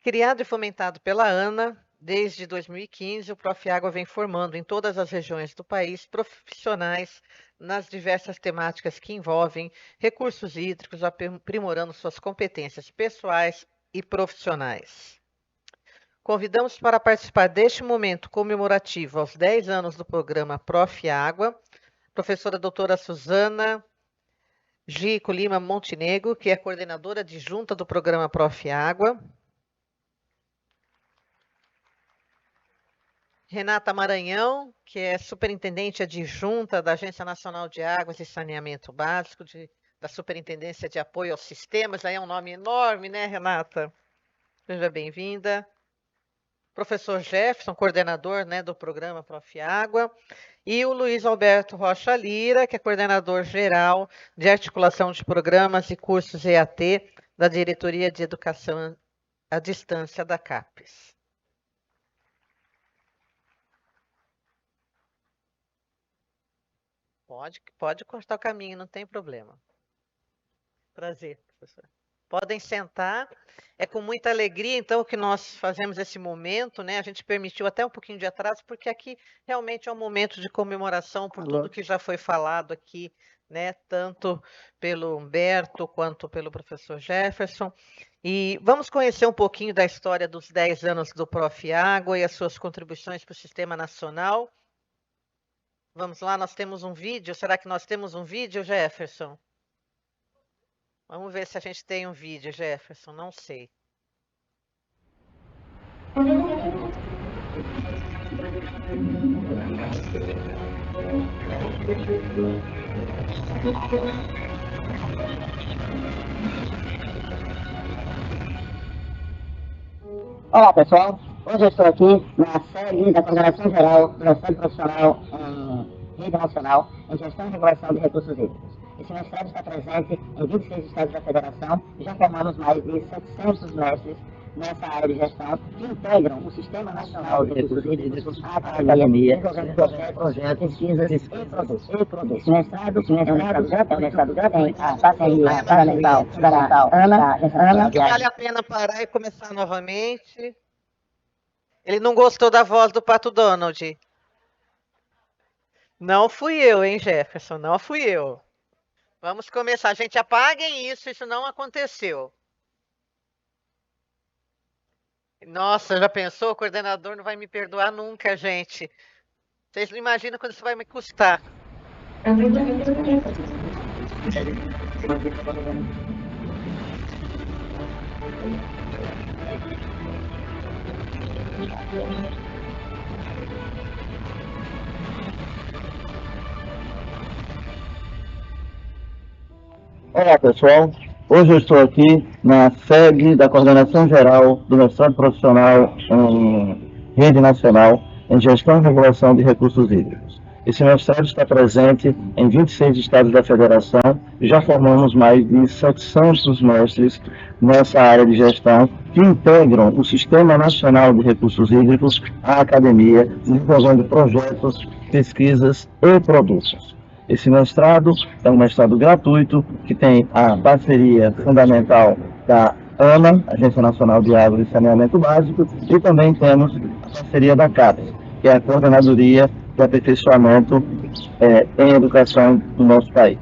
Criado e fomentado pela ANA, desde 2015, o Profiágua vem formando em todas as regiões do país profissionais nas diversas temáticas que envolvem recursos hídricos, aprimorando suas competências pessoais e profissionais. Convidamos para participar deste momento comemorativo aos 10 anos do programa Profiágua, professora doutora Suzana Gico Lima Montenegro, que é coordenadora adjunta do programa Profiágua. Renata Maranhão, que é superintendente adjunta da Agência Nacional de Águas e Saneamento Básico, da Superintendência de Apoio aos Sistemas. Aí é um nome enorme, né, Renata? Seja bem-vinda. Professor Jefferson, coordenador, né, do programa Profiágua. E o Luiz Alberto Rocha Lira, que é coordenador geral de articulação de programas e cursos EAT da Diretoria de Educação à Distância da CAPES. Pode cortar o caminho, não tem problema. Prazer, professor. Podem sentar. É com muita alegria, então, que nós fazemos esse momento, né? A gente permitiu até um pouquinho de atraso, porque aqui realmente é um momento de comemoração por tudo que já foi falado aqui, né? Tanto pelo Humberto quanto pelo professor Jefferson. E vamos conhecer um pouquinho da história dos 10 anos do Profiágua e as suas contribuições para o Sistema Nacional. Vamos lá, nós temos um vídeo. Será que nós temos um vídeo, Jefferson? Vamos ver se a gente tem um vídeo, Jefferson. Não sei. Olá pessoal, hoje eu estou aqui na sede da Coordenação Geral do Mestrado Profissional em Rede Nacional em Gestão e Regulação de Recursos Hídricos. Esse mestrado está presente em 26 estados da Federação e já formamos mais de 700 mestres nessa área de gestão que integram o Sistema Nacional de Recursos Hídricos, a academia, desenvolvendo projetos, pesquisas e produtos. Esse mestrado é um mestrado gratuito, a parceria fundamental da ANA. Vale a pena parar e começar novamente. Ele não gostou da voz do Pato Donald. Não fui eu, hein, Jefferson? Não fui eu. Vamos começar. Gente, apaguem isso não aconteceu. Nossa, já pensou? O coordenador não vai me perdoar nunca, gente. Vocês não imaginam quanto isso vai me custar. Olá pessoal, hoje eu estou aqui na sede da Coordenação Geral do Mestrado Profissional em Rede Nacional em Gestão e Regulação de Recursos Hídricos. Esse mestrado está presente em 26 estados da Federação e já formamos mais de 700 mestres nessa área de gestão que integram o Sistema Nacional de Recursos Hídricos, a academia, desenvolvendo projetos, pesquisas e produtos. Esse mestrado é um mestrado gratuito que tem a parceria fundamental da ANA, Agência Nacional de Águas e Saneamento Básico, e também temos a parceria da CAPES, que é a Coordenadoria de Aperfeiçoamento em Educação do nosso país.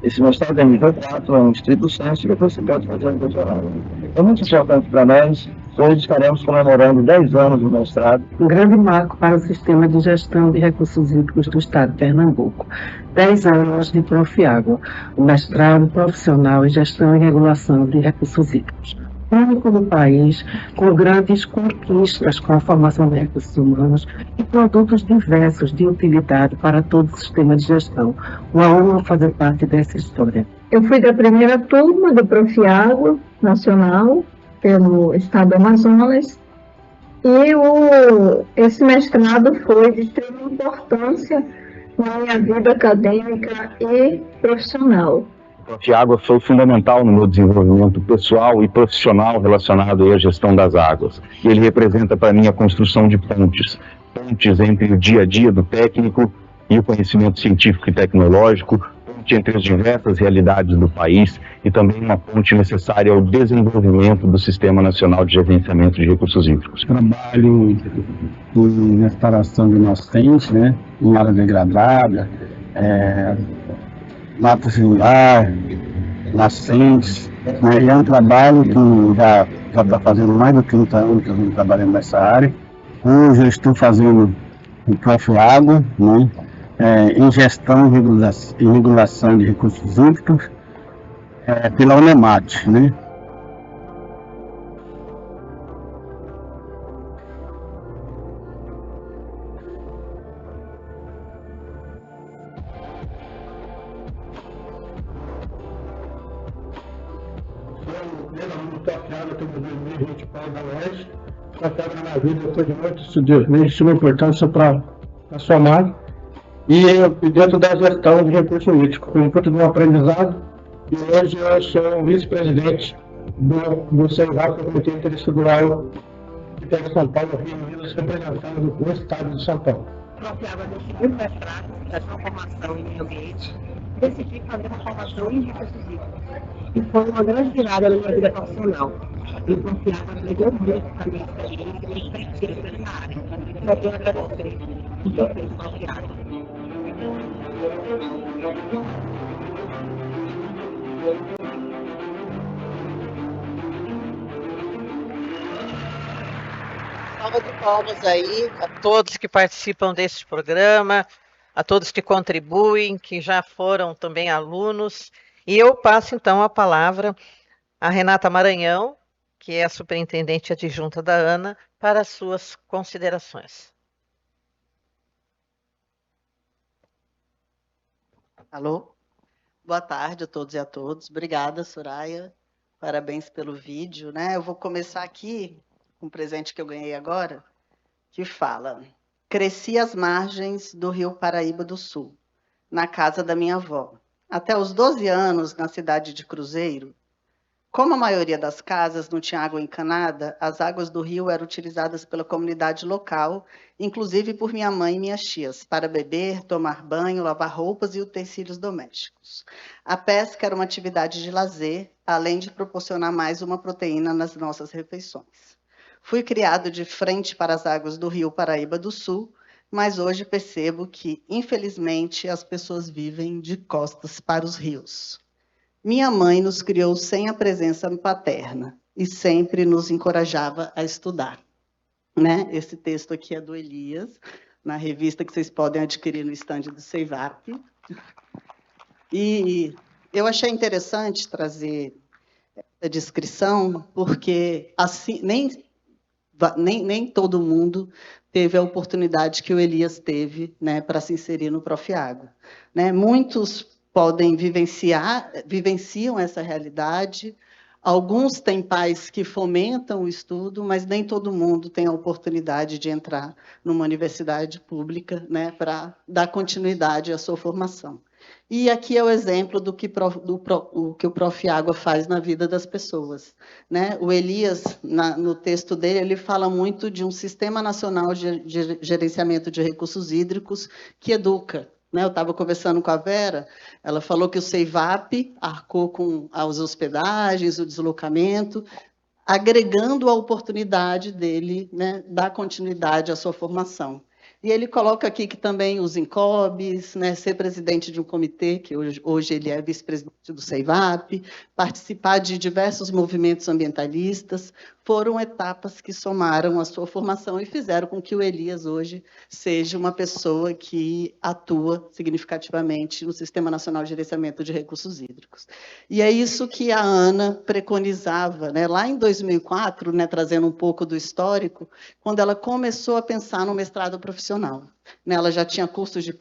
Esse mestrado é nível 4, é um estrito sensu, e depois você pode fazer um doutorado. É muito importante para nós. Hoje estaremos comemorando 10 anos do mestrado. Um grande marco para o sistema de gestão de recursos hídricos do Estado de Pernambuco. 10 anos de Profiágua, o mestrado profissional em gestão e regulação de recursos hídricos. Único no país, com grandes conquistas com a formação de recursos humanos e produtos diversos de utilidade para todo o sistema de gestão. Uma honra fazer parte dessa história. Eu fui da primeira turma do Profiágua Nacional, pelo Estado do Amazonas, e esse mestrado foi de extrema importância na minha vida acadêmica e profissional. O Profiágua foi fundamental no meu desenvolvimento pessoal e profissional relacionado à gestão das águas. E ele representa para mim a construção de pontes entre o dia a dia do técnico e o conhecimento científico e tecnológico, ponte entre as diversas realidades do país e também uma ponte necessária ao desenvolvimento do Sistema Nacional de Gerenciamento de Recursos Hídricos. Trabalho em restauração de nascentes, né, em área degradada, mata ciliar, nascentes, né, e é um trabalho que já está fazendo mais de 30 anos que eu venho trabalhando nessa área. Hoje eu estou fazendo o Profiágua, né, em gestão e regulação de recursos hídricos pela UNEMAT, né. De suma importância para a sua marca e dentro da gestão de recursos hídricos, com fruto de um aprendizado, e hoje eu sou vice-presidente do CEIVAP, do Comitê Interestadual que tem São Paulo, Rio de Minas, representando o estado de São Paulo. Profiágua decidiu mestrado da sua formação em meio ambiente, decidi fazer uma formação em recursos hídricos. E foi uma grande virada na minha vida profissional. E Profiágua agregou muito a minha experiência e expertise nessa área. Só tenho a agradecer o que eu fiz com Profiágua. Salva de palmas aí a todos que participam deste programa, a todos que contribuem, que já foram também alunos. E eu passo então a palavra a Renata Maranhão, que é a superintendente adjunta da ANA, para as suas considerações. Alô? Boa tarde a todos e a todas. Obrigada, Soraya. Parabéns pelo vídeo, né? Eu vou começar aqui com um presente que eu ganhei agora, que fala: cresci às margens do Rio Paraíba do Sul, na casa da minha avó. Até os 12 anos, na cidade de Cruzeiro. Como a maioria das casas não tinha água encanada, as águas do rio eram utilizadas pela comunidade local, inclusive por minha mãe e minhas tias, para beber, tomar banho, lavar roupas e utensílios domésticos. A pesca era uma atividade de lazer, além de proporcionar mais uma proteína nas nossas refeições. Fui criado de frente para as águas do rio Paraíba do Sul, mas hoje percebo que, infelizmente, as pessoas vivem de costas para os rios. Minha mãe nos criou sem a presença paterna e sempre nos encorajava a estudar. Né? Esse texto aqui é do Elias, na revista que vocês podem adquirir no estande do CEIVAP. E eu achei interessante trazer essa descrição, porque assim, nem todo mundo teve a oportunidade que o Elias teve, né, para se inserir no Profiágua. Né? Muitos vivenciam essa realidade. Alguns têm pais que fomentam o estudo, mas nem todo mundo tem a oportunidade de entrar numa universidade pública, né, para dar continuidade à sua formação. E aqui é o exemplo do que o Profiágua faz na vida das pessoas. Né? O Elias, no texto dele, ele fala muito de um Sistema Nacional de Gerenciamento de Recursos Hídricos que educa. Eu estava conversando com a Vera, ela falou que o CEIVAP arcou com as hospedagens, o deslocamento, agregando a oportunidade dele, né, dar continuidade à sua formação. E ele coloca aqui que também os INCOBs, né, ser presidente de um comitê, que hoje ele é vice-presidente do CEIVAP, participar de diversos movimentos ambientalistas, foram etapas que somaram a sua formação e fizeram com que o Elias hoje seja uma pessoa que atua significativamente no Sistema Nacional de Gerenciamento de Recursos Hídricos. E é isso que a ANA preconizava, né, lá em 2004, né, trazendo um pouco do histórico, quando ela começou a pensar no mestrado profissional. Ela já tinha cursos de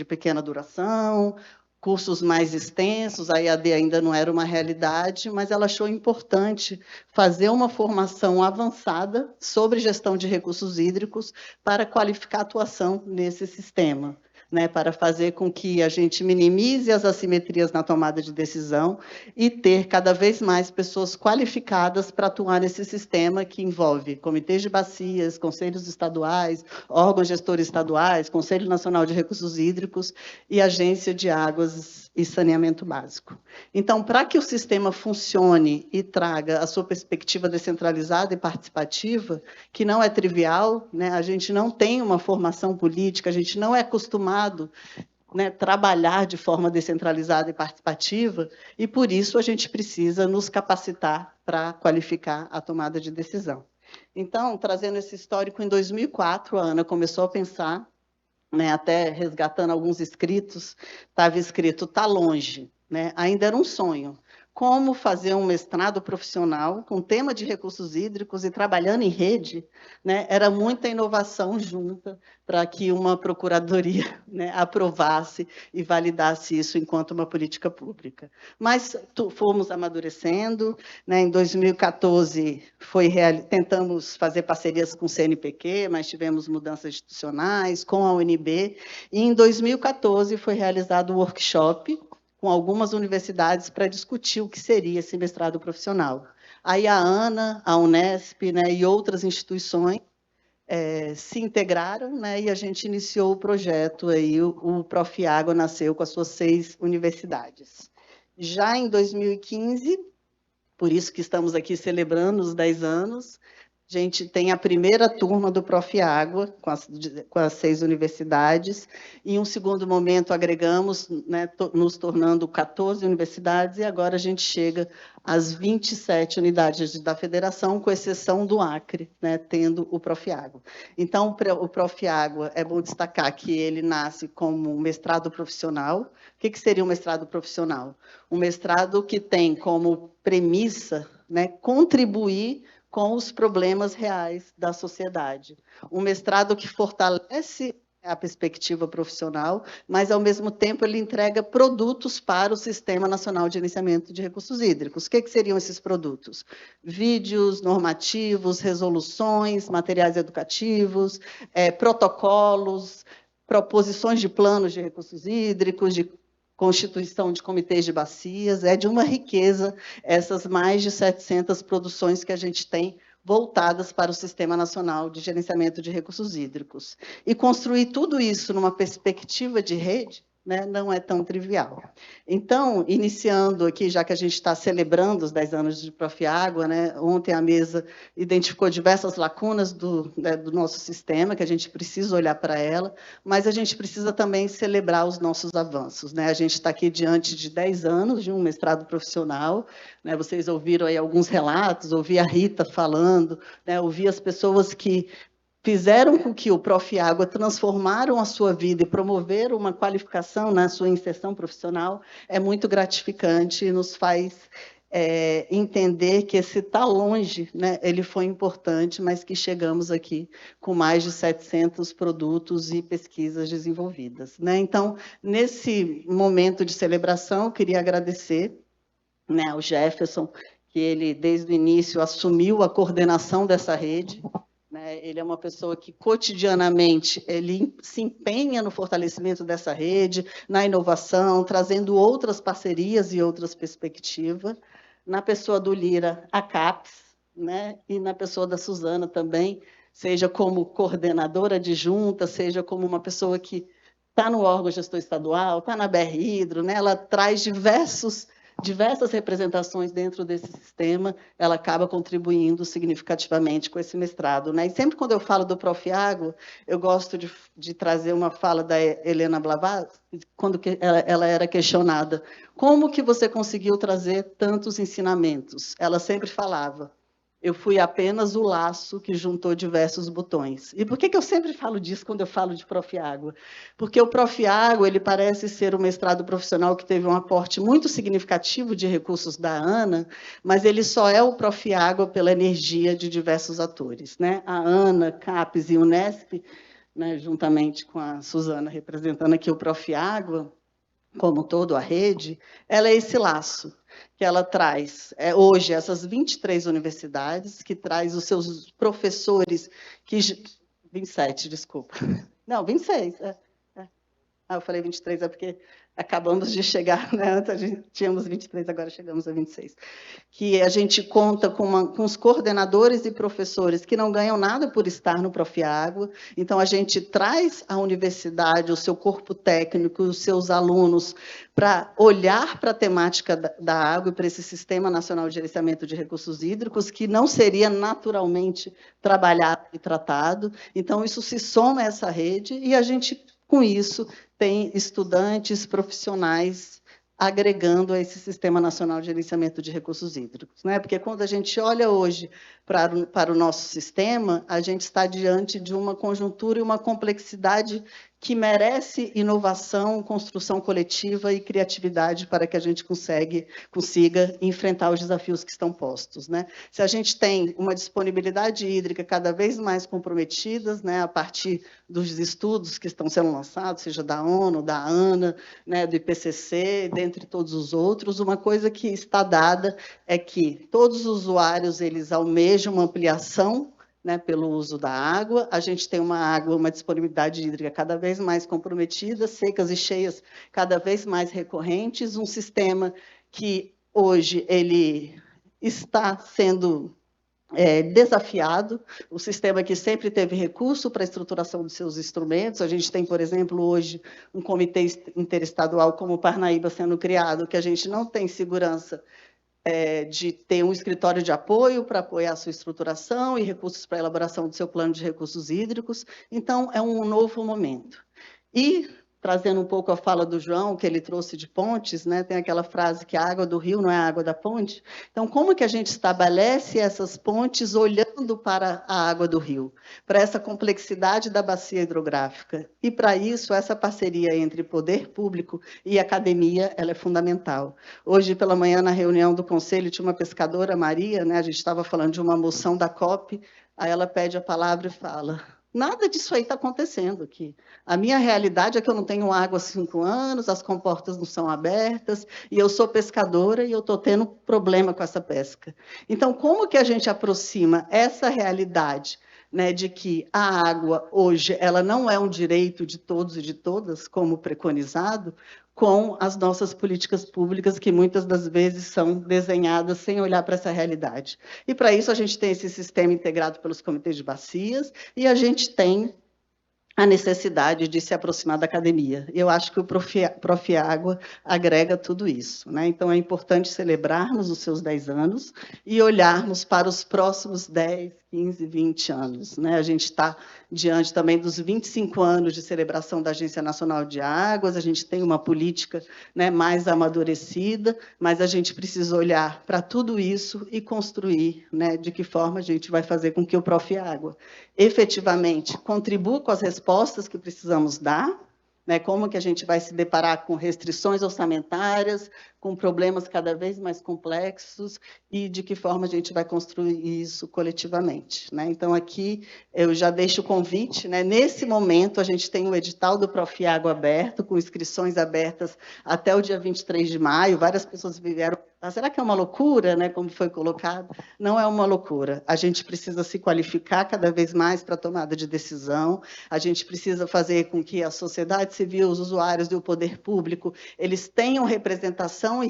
pequena duração, cursos mais extensos, a EAD ainda não era uma realidade, mas ela achou importante fazer uma formação avançada sobre gestão de recursos hídricos para qualificar a atuação nesse sistema. né, para fazer com que a gente minimize as assimetrias na tomada de decisão e ter cada vez mais pessoas qualificadas para atuar nesse sistema que envolve comitês de bacias, conselhos estaduais, órgãos gestores estaduais, Conselho Nacional de Recursos Hídricos e Agência de Águas e Saneamento Básico. Então, para que o sistema funcione e traga a sua perspectiva descentralizada e participativa, que não é trivial, né, a gente não tem uma formação política, a gente não é acostumado, né, trabalhar de forma descentralizada e participativa, e por isso a gente precisa nos capacitar para qualificar a tomada de decisão. Então, trazendo esse histórico, em 2004, a Ana começou a pensar, né, até resgatando alguns escritos, estava escrito, está longe, né, ainda era um sonho. Como fazer um mestrado profissional com tema de recursos hídricos e trabalhando em rede, né, era muita inovação junta para que uma procuradoria, né, aprovasse e validasse isso enquanto uma política pública. Mas fomos amadurecendo, né, em 2014 tentamos fazer parcerias com o CNPq, mas tivemos mudanças institucionais, com a UNB, e em 2014 foi realizado um workshop com algumas universidades para discutir o que seria esse mestrado profissional. Aí a ANA, a Unesp, né, e outras instituições se integraram, né, e a gente iniciou o projeto, aí, o Profiágua nasceu com as suas 6 universidades. Já em 2015, por isso que estamos aqui celebrando os 10 anos, a gente tem a primeira turma do Profiágua, com as 6 universidades, e em um segundo momento agregamos, né, nos tornando 14 universidades, e agora a gente chega às 27 unidades da federação, com exceção do Acre, né, tendo o Profiágua. Então, o Profiágua, é bom destacar que ele nasce como um mestrado profissional. O que seria um mestrado profissional? Um mestrado que tem como premissa, né, contribuir com os problemas reais da sociedade. Um mestrado que fortalece a perspectiva profissional, mas, ao mesmo tempo, ele entrega produtos para o Sistema Nacional de Gerenciamento de Recursos Hídricos. O que seriam esses produtos? Vídeos normativos, resoluções, materiais educativos, protocolos, proposições de planos de recursos hídricos, de constituição de comitês de bacias, é de uma riqueza essas mais de 700 produções que a gente tem voltadas para o Sistema Nacional de Gerenciamento de Recursos Hídricos. E construir tudo isso numa perspectiva de rede, né, não é tão trivial. Então, iniciando aqui, já que a gente está celebrando os 10 anos de Profiágua, né, ontem a mesa identificou diversas lacunas do nosso sistema, que a gente precisa olhar para ela, mas a gente precisa também celebrar os nossos avanços, né? A gente está aqui diante de 10 anos de um mestrado profissional, né? Vocês ouviram aí alguns relatos, ouvi a Rita falando, né? Ouvi as pessoas que fizeram com que o Profiágua transformaram a sua vida e promoveram uma qualificação na sua inserção profissional, é muito gratificante e nos faz entender que esse está longe, né, ele foi importante, mas que chegamos aqui com mais de 700 produtos e pesquisas desenvolvidas, né? Então, nesse momento de celebração, eu queria agradecer, né, ao Jefferson, que ele, desde o início, assumiu a coordenação dessa rede. Ele é uma pessoa que, cotidianamente, ele se empenha no fortalecimento dessa rede, na inovação, trazendo outras parcerias e outras perspectivas. Na pessoa do Lira, a CAPES, né? E na pessoa da Suzana também, seja como coordenadora adjunta, seja como uma pessoa que está no órgão gestor estadual, está na BR Hidro, né? Ela traz diversas representações dentro desse sistema, ela acaba contribuindo significativamente com esse mestrado, né? E sempre quando eu falo do Profiágua, eu gosto de trazer uma fala da Helena Blavatsky, quando ela era questionada, como que você conseguiu trazer tantos ensinamentos? Ela sempre falava, eu fui apenas o laço que juntou diversos botões. E por que eu sempre falo disso quando eu falo de Profiágua? Porque o Profiágua, ele parece ser um mestrado profissional que teve um aporte muito significativo de recursos da ANA, mas ele só é o Profiágua pela energia de diversos atores, né? A ANA, CAPES e Unesp, né, juntamente com a Suzana representando aqui o Profiágua, como todo a rede, ela é esse laço que ela traz, hoje, essas 23 universidades, que traz os seus professores, 27, desculpa. Não, 26, eu falei 23, é porque acabamos de chegar, né? Antes a gente tínhamos 23, agora chegamos a 26. Que a gente conta com os coordenadores e professores que não ganham nada por estar no Profiágua. Então, a gente traz à universidade o seu corpo técnico, os seus alunos, para olhar para a temática da água e para esse Sistema Nacional de Gerenciamento de Recursos Hídricos, que não seria naturalmente trabalhado e tratado. Então, isso se soma a essa rede e a gente, com isso, tem estudantes profissionais agregando a esse Sistema Nacional de Gerenciamento de Recursos Hídricos, né? Porque quando a gente olha hoje para o nosso sistema, a gente está diante de uma conjuntura e uma complexidade que merece inovação, construção coletiva e criatividade para que a gente consiga enfrentar os desafios que estão postos, né? Se a gente tem uma disponibilidade hídrica cada vez mais comprometidas, né, a partir dos estudos que estão sendo lançados, seja da ONU, da ANA, né, do IPCC, dentre todos os outros, uma coisa que está dada é que todos os usuários eles almejam uma ampliação, né, pelo uso da água. A gente tem uma disponibilidade hídrica cada vez mais comprometida, secas e cheias cada vez mais recorrentes, um sistema que hoje ele está sendo desafiado, o sistema que sempre teve recurso para a estruturação dos seus instrumentos. A gente tem, por exemplo, hoje um comitê interestadual como o Parnaíba sendo criado, que a gente não tem segurança de ter um escritório de apoio para apoiar a sua estruturação e recursos para a elaboração do seu plano de recursos hídricos. Então, é um novo momento. E, trazendo um pouco a fala do João, que ele trouxe de pontes, né, tem aquela frase que a água do rio não é a água da ponte. Então, como que a gente estabelece essas pontes olhando para a água do rio, para essa complexidade da bacia hidrográfica? E, para isso, essa parceria entre poder público e academia ela é fundamental. Hoje, pela manhã, na reunião do Conselho, tinha uma pescadora, Maria, né, a gente estava falando de uma moção da COP, aí ela pede a palavra e fala: nada disso aí está acontecendo aqui. A minha realidade é que eu não tenho água há 5 anos, as comportas não são abertas, e eu sou pescadora e eu estou tendo problema com essa pesca. Então, como que a gente aproxima essa realidade, né, de que a água, hoje, ela não é um direito de todos e de todas, como preconizado, com as nossas políticas públicas, que muitas das vezes são desenhadas sem olhar para essa realidade. E, para isso, a gente tem esse sistema integrado pelos comitês de bacias, e a gente tem a necessidade de se aproximar da academia. Eu acho que o Profiágua agrega tudo isso, né? Então, é importante celebrarmos os seus 10 anos e olharmos para os próximos 10, 15, 20 anos, né? A gente está diante também dos 25 anos de celebração da Agência Nacional de Águas, a gente tem uma política, né, mais amadurecida, mas a gente precisa olhar para tudo isso e construir, né, de que forma a gente vai fazer com que o Profiágua efetivamente contribua com as respostas que precisamos dar, né, como que a gente vai se deparar com restrições orçamentárias, com problemas cada vez mais complexos, e de que forma a gente vai construir isso coletivamente, né? Então, aqui eu já deixo o convite, né? Nesse momento, a gente tem o edital do Profiágua aberto, com inscrições abertas até o dia 23 de maio, várias pessoas vieram. Será que é uma loucura, né, como foi colocado? Não é uma loucura. A gente precisa se qualificar cada vez mais para a tomada de decisão, a gente precisa fazer com que a sociedade civil, os usuários e o poder público, eles tenham representação e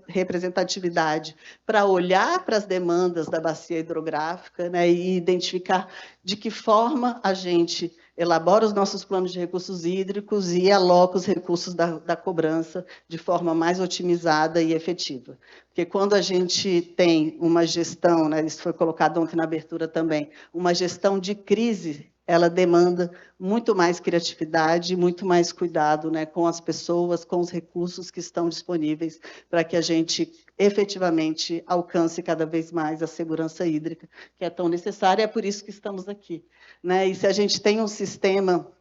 representatividade para olhar para as demandas da bacia hidrográfica, né, e identificar de que forma a gente elabora os nossos planos de recursos hídricos e aloca os recursos da cobrança de forma mais otimizada e efetiva. Porque quando a gente tem uma gestão, né, isso foi colocado ontem na abertura também, uma gestão de crise, ela demanda muito mais criatividade, muito mais cuidado, né, com as pessoas, com os recursos que estão disponíveis para que a gente efetivamente alcance cada vez mais a segurança hídrica, que é tão necessária, é por isso que estamos aqui, né? E se a gente tem um sistema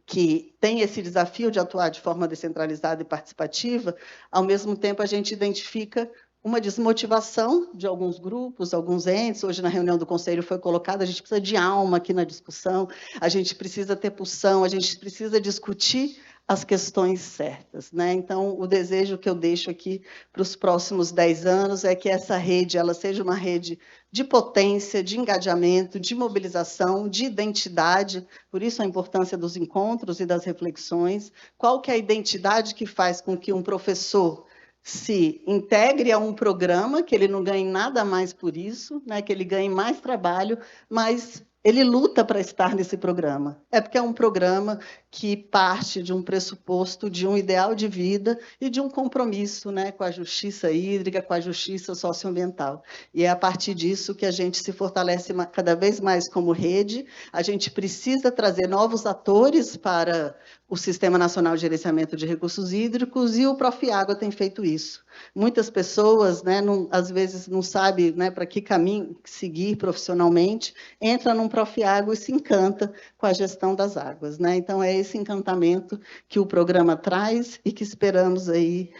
que tem esse desafio de atuar de forma descentralizada e participativa, ao mesmo tempo a gente identifica uma desmotivação de alguns grupos, alguns entes. Hoje, na reunião do Conselho, foi colocado, a gente precisa de alma aqui na discussão, a gente precisa ter pulsão, a gente precisa discutir as questões certas, né? Então, o desejo que eu deixo aqui para os próximos 10 anos é que essa rede ela seja uma rede de potência, de engajamento, de mobilização, de identidade, por isso a importância dos encontros e das reflexões. Qual que é a identidade que faz com que um professor se integre a um programa, que ele não ganhe nada mais por isso, né? Que ele ganhe mais trabalho, mas ele luta para estar nesse programa. É porque é um programa que parte de um pressuposto, de um ideal de vida e de um compromisso, né, com a justiça hídrica, com a justiça socioambiental. E é a partir disso que a gente se fortalece cada vez mais como rede. A gente precisa trazer novos atores para o Sistema Nacional de Gerenciamento de Recursos Hídricos, e o Profiágua tem feito isso. Muitas pessoas, né, às vezes, não sabem, né, para que caminho seguir profissionalmente, entra num Profiágua e se encanta com a gestão das águas, né? Então, é esse encantamento que o programa traz e que esperamos aí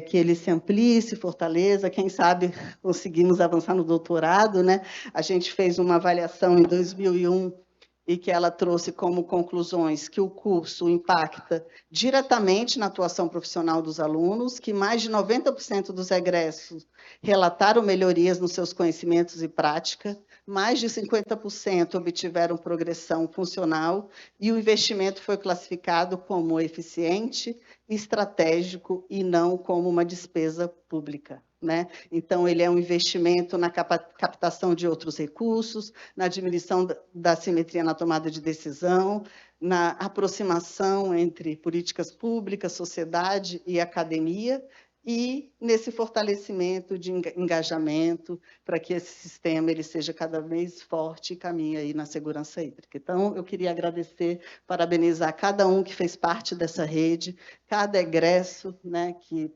que ele se amplie, se fortaleça, quem sabe conseguimos avançar no doutorado, né? A gente fez uma avaliação em 2001 e que ela trouxe como conclusões que o curso impacta diretamente na atuação profissional dos alunos, que mais de 90% dos egressos relataram melhorias nos seus conhecimentos e prática, mais de 50% obtiveram progressão funcional, e o investimento foi classificado como eficiente, estratégico e não como uma despesa pública, né? Então, ele é um investimento na captação de outros recursos, na diminuição da assimetria na tomada de decisão, na aproximação entre políticas públicas, sociedade e academia, e nesse fortalecimento de engajamento para que esse sistema ele seja cada vez forte e caminhe aí na segurança hídrica. Então, eu queria agradecer, parabenizar cada um que fez parte dessa rede, cada egresso, né, que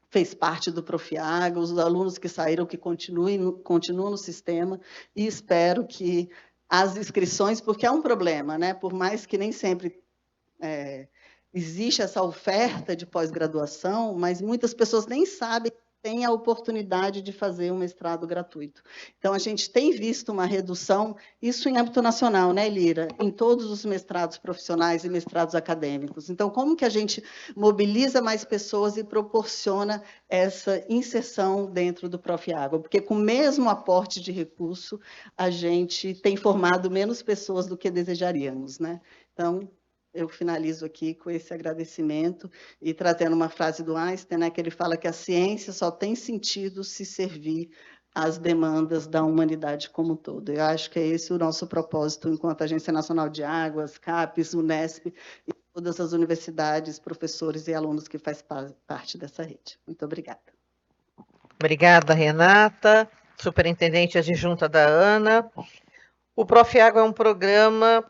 fez parte do Profiágua, os alunos que saíram, que continuam no sistema, e espero que as inscrições, porque é um problema, né? Por mais que nem sempre existe essa oferta de pós-graduação, mas muitas pessoas nem sabem que têm a oportunidade de fazer um mestrado gratuito. Então, a gente tem visto uma redução, isso em âmbito nacional, né, Lira? Em todos os mestrados profissionais e mestrados acadêmicos. Então, como que a gente mobiliza mais pessoas e proporciona essa inserção dentro do Profiágua? Porque com o mesmo aporte de recurso, a gente tem formado menos pessoas do que desejaríamos, né? Então, eu finalizo aqui com esse agradecimento e trazendo uma frase do Einstein, né, que ele fala que a ciência só tem sentido se servir às demandas da humanidade como um todo. Eu acho que é esse o nosso propósito enquanto Agência Nacional de Águas, CAPES, Unesp e todas as universidades, professores e alunos que fazem parte dessa rede. Muito obrigada. Obrigada, Renata, superintendente adjunta da ANA. O Profiágua é um programa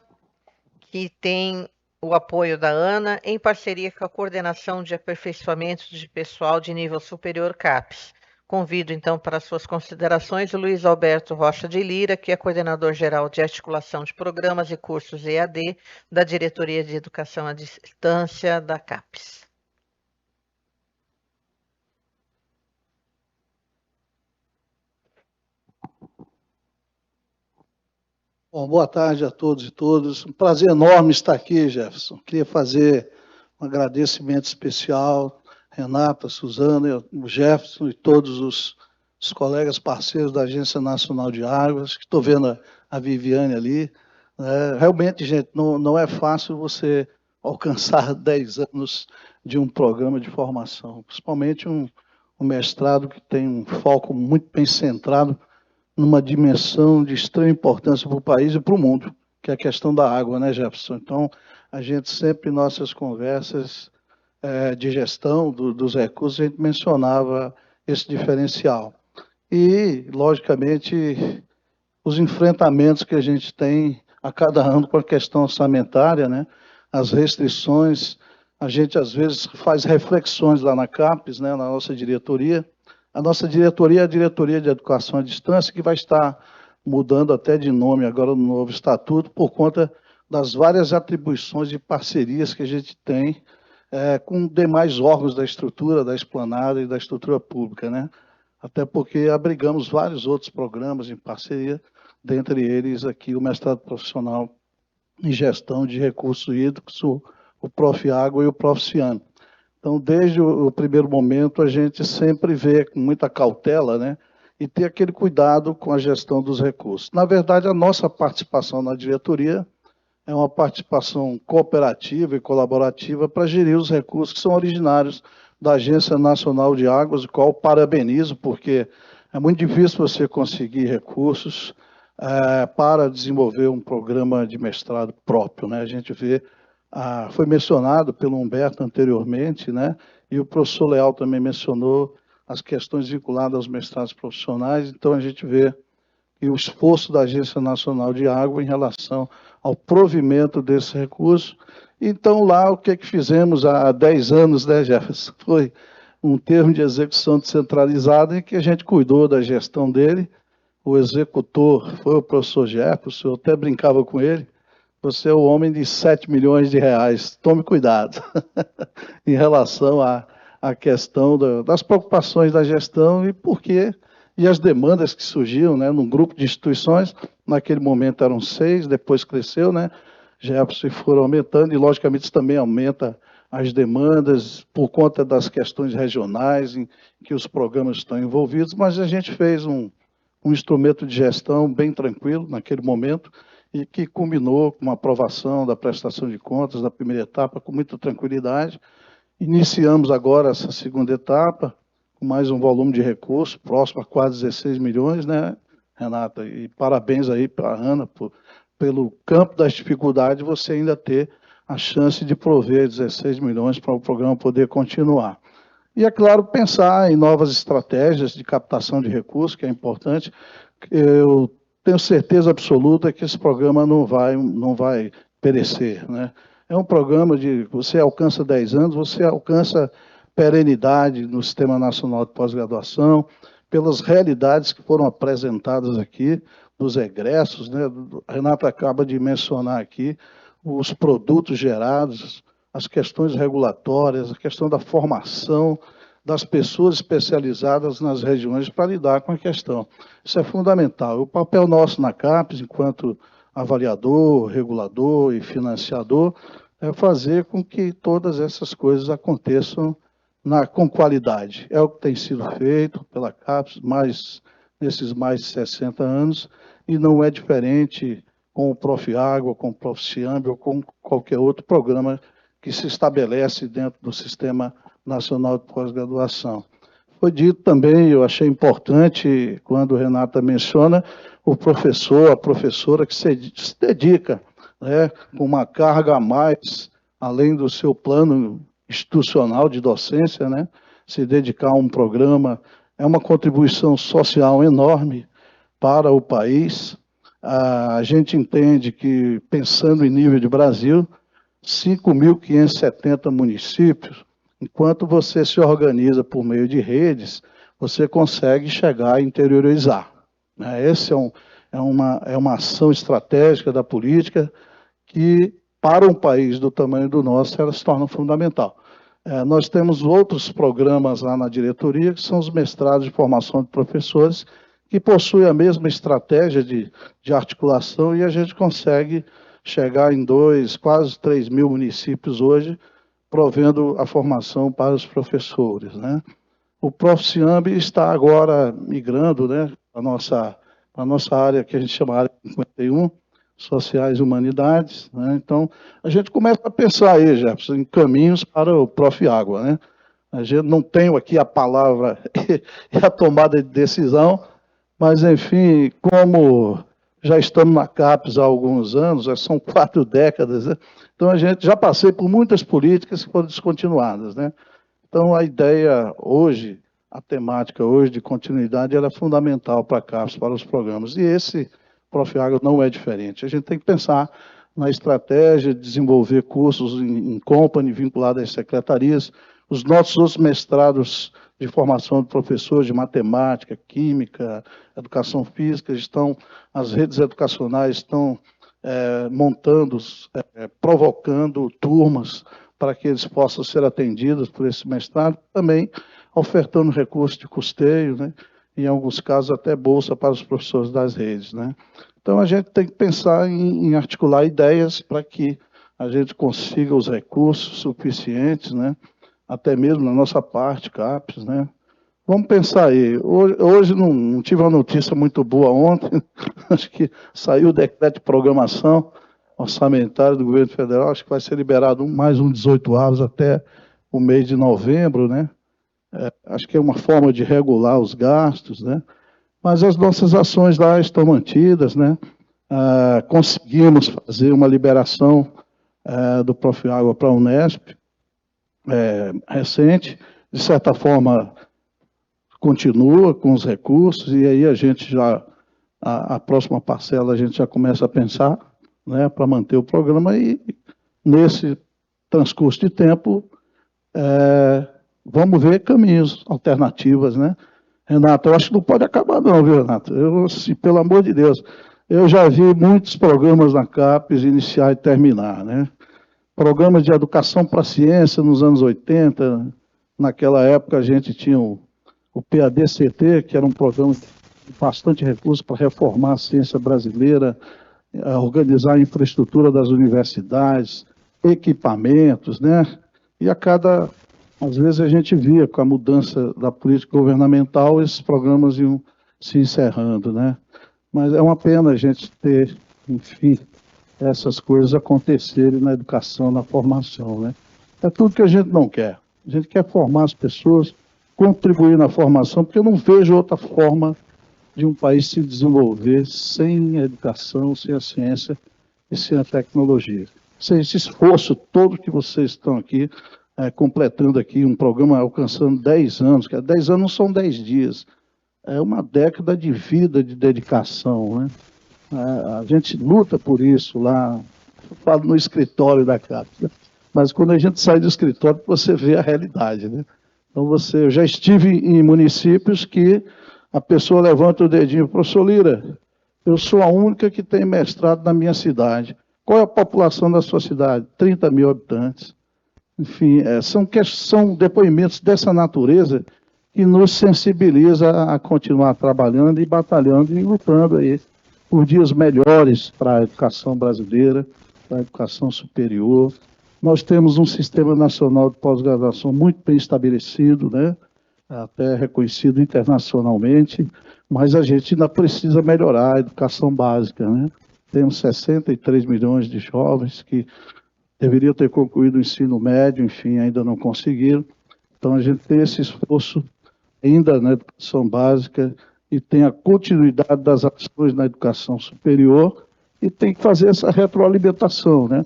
que tem o apoio da ANA, em parceria com a Coordenação de Aperfeiçoamento de Pessoal de Nível Superior CAPES. Convido, então, para suas considerações o Luiz Alberto Rocha de Lira, que é coordenador-geral de articulação de programas e cursos EAD da Diretoria de Educação à Distância da CAPES. Bom, boa tarde a todos e todas. Um prazer enorme estar aqui, Jefferson. Queria fazer um agradecimento especial, Renata, Suzana, o Jefferson e todos os colegas parceiros da Agência Nacional de Águas, que estou vendo a Viviane ali. Realmente, gente, não é fácil você alcançar 10 anos de um programa de formação, principalmente um mestrado que tem um foco muito bem centrado numa dimensão de extrema importância para o país e para o mundo, que é a questão da água, né, Jefferson? Então, a gente sempre, em nossas conversas de gestão dos recursos, a gente mencionava esse diferencial. E, logicamente, os enfrentamentos que a gente tem a cada ano com a questão orçamentária, né, as restrições, a gente, às vezes, faz reflexões lá na CAPES, né, na nossa diretoria. A nossa diretoria é a Diretoria de Educação à Distância, que vai estar mudando até de nome agora no novo estatuto, por conta das várias atribuições e parcerias que a gente tem com demais órgãos da estrutura, da esplanada e da estrutura pública, né? Até porque abrigamos vários outros programas em parceria, dentre eles aqui o mestrado profissional em gestão de recursos hídricos, o o Profiágua e o Proficiano. Então, desde o primeiro momento, a gente sempre vê com muita cautela, né, e ter aquele cuidado com a gestão dos recursos. Na verdade, a nossa participação na diretoria é uma participação cooperativa e colaborativa para gerir os recursos que são originários da Agência Nacional de Águas, o qual parabenizo, porque é muito difícil você conseguir recursos para desenvolver um programa de mestrado próprio, né? A gente vê, foi mencionado pelo Humberto anteriormente, né? E o professor Leal também mencionou as questões vinculadas aos mestrados profissionais, então a gente vê que o esforço da Agência Nacional de Água em relação ao provimento desse recurso. Então, lá, o que fizemos há 10 anos, né, Jefferson? Foi um termo de execução descentralizada em que a gente cuidou da gestão dele. O executor foi o professor Jefferson, eu até brincava com ele, você é o homem de 7 milhões de reais, tome cuidado, em relação à questão das preocupações da gestão e por quê, e as demandas que surgiam, né, num grupo de instituições, naquele momento eram 6, depois cresceu, né, Jefferson foram aumentando, e logicamente isso também aumenta as demandas por conta das questões regionais em que os programas estão envolvidos, mas a gente fez um instrumento de gestão bem tranquilo naquele momento, e que culminou com uma aprovação da prestação de contas da primeira etapa com muita tranquilidade. Iniciamos agora essa segunda etapa, com mais um volume de recursos, próximo a quase 16 milhões, né, Renata? E parabéns aí para a Ana, pelo campo das dificuldades, você ainda ter a chance de prover 16 milhões para o programa poder continuar. E, é claro, pensar em novas estratégias de captação de recursos, que é importante. Eu tenho certeza absoluta que esse programa não vai perecer, né? É um programa de, você alcança 10 anos, você alcança perenidade no Sistema Nacional de Pós-Graduação, pelas realidades que foram apresentadas aqui, dos egressos, né? A Renata acaba de mencionar aqui os produtos gerados, as questões regulatórias, a questão da formação das pessoas especializadas nas regiões para lidar com a questão. Isso é fundamental. O papel nosso na CAPES, enquanto avaliador, regulador e financiador, é fazer com que todas essas coisas aconteçam com qualidade. É o que tem sido feito pela CAPES nesses mais de 60 anos, e não é diferente com o Profiágua, com o Proficiambi ou com qualquer outro programa que se estabelece dentro do Sistema Nacional de Pós-Graduação. Foi dito também, eu achei importante, quando Renata menciona, o professor, a professora que se dedica, né, com uma carga a mais, além do seu plano institucional de docência, né, se dedicar a um programa, é uma contribuição social enorme para o país. A gente entende que, pensando em nível de Brasil, 5.570 municípios, enquanto você se organiza por meio de redes, você consegue chegar a interiorizar. Essa é uma ação estratégica da política que, para um país do tamanho do nosso, ela se torna fundamental. Nós temos outros programas lá na diretoria, que são os mestrados de formação de professores, que possuem a mesma estratégia de articulação, e a gente consegue chegar em quase 3 mil municípios hoje, provendo a formação para os professores, né? O Proficiambi está agora migrando, né, a nossa área, que a gente chama área 51, Sociais e Humanidades, né? Então, a gente começa a pensar aí, Jefferson, em caminhos para o Profiágua, né? A gente não tem aqui a palavra e a tomada de decisão, mas, enfim, como já estamos na CAPES há alguns anos, já são 4 décadas, né? Então a gente já passei por muitas políticas que foram descontinuadas, né? Então a ideia hoje, a temática hoje de continuidade, ela é fundamental para a CAPES, para os programas. E esse Profiágua não é diferente. A gente tem que pensar na estratégia de desenvolver cursos em company, vinculados às secretarias. Os nossos outros mestrados de formação de professores de matemática, química, educação física, as redes educacionais estão montando, provocando turmas para que eles possam ser atendidos por esse mestrado, também ofertando recursos de custeio, né? Em alguns casos até bolsa para os professores das redes, né? Então a gente tem que pensar em articular ideias para que a gente consiga os recursos suficientes, né? Até mesmo na nossa parte, CAPES, né? Vamos pensar aí. Hoje não tive uma notícia muito boa ontem, acho que saiu o decreto de programação orçamentária do governo federal, acho que vai ser liberado mais um 18avos até o mês de novembro, né? Acho que é uma forma de regular os gastos, né? Mas as nossas ações lá estão mantidas, né? Conseguimos fazer uma liberação do Profiágua para a Unesp, recente, de certa forma continua com os recursos, e aí a gente já, a próxima parcela a gente já começa a pensar, né, para manter o programa, e nesse transcurso de tempo vamos ver caminhos, alternativas, né? Renato, eu acho que não pode acabar não, viu, Renato? Pelo amor de Deus, eu já vi muitos programas na CAPES iniciar e terminar, né? Programas de educação para a ciência nos anos 80, naquela época a gente tinha o PAD-CT, que era um programa de bastante recurso para reformar a ciência brasileira, organizar a infraestrutura das universidades, equipamentos, né? E às vezes a gente via, com a mudança da política governamental, esses programas iam se encerrando, né? Mas é uma pena a gente ter, enfim, essas coisas acontecerem na educação, na formação, né? É tudo que a gente não quer. A gente quer formar as pessoas, contribuir na formação, porque eu não vejo outra forma de um país se desenvolver sem a educação, sem a ciência e sem a tecnologia. Sem esse esforço todo que vocês estão aqui, completando aqui um programa alcançando 10 anos, que 10 anos não são 10 dias, é uma década de vida, de dedicação, né? A gente luta por isso lá, eu falo no escritório da CAPES, né? Mas quando a gente sai do escritório, você vê a realidade, né? Então, eu já estive em municípios que a pessoa levanta o dedinho, professor Lira, eu sou a única que tem mestrado na minha cidade. Qual é a população da sua cidade? 30 mil habitantes. Enfim, são depoimentos dessa natureza que nos sensibiliza a continuar trabalhando e batalhando e lutando aí por dias melhores para a educação brasileira, para a educação superior. Nós temos um sistema nacional de pós-graduação muito bem estabelecido, né? Até reconhecido internacionalmente, mas a gente ainda precisa melhorar a educação básica, né? Temos 63 milhões de jovens que deveriam ter concluído o ensino médio, enfim, ainda não conseguiram. Então, a gente tem esse esforço ainda na educação básica e tem a continuidade das ações na educação superior e tem que fazer essa retroalimentação, né?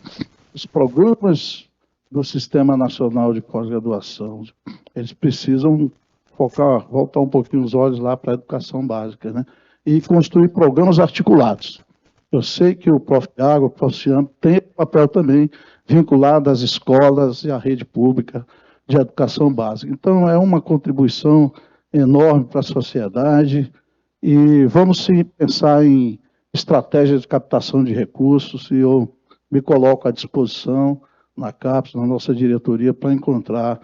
Os programas do Sistema Nacional de Pós-Graduação, eles precisam voltar um pouquinho os olhos lá para a educação básica, né? E construir programas articulados. Eu sei que o Profiágua, o Profiamp, tem papel também vinculado às escolas e à rede pública de educação básica. Então, é uma contribuição enorme para a sociedade e vamos sim pensar em estratégias de captação de recursos e eu me coloco à disposição na CAPES, na nossa diretoria, para encontrar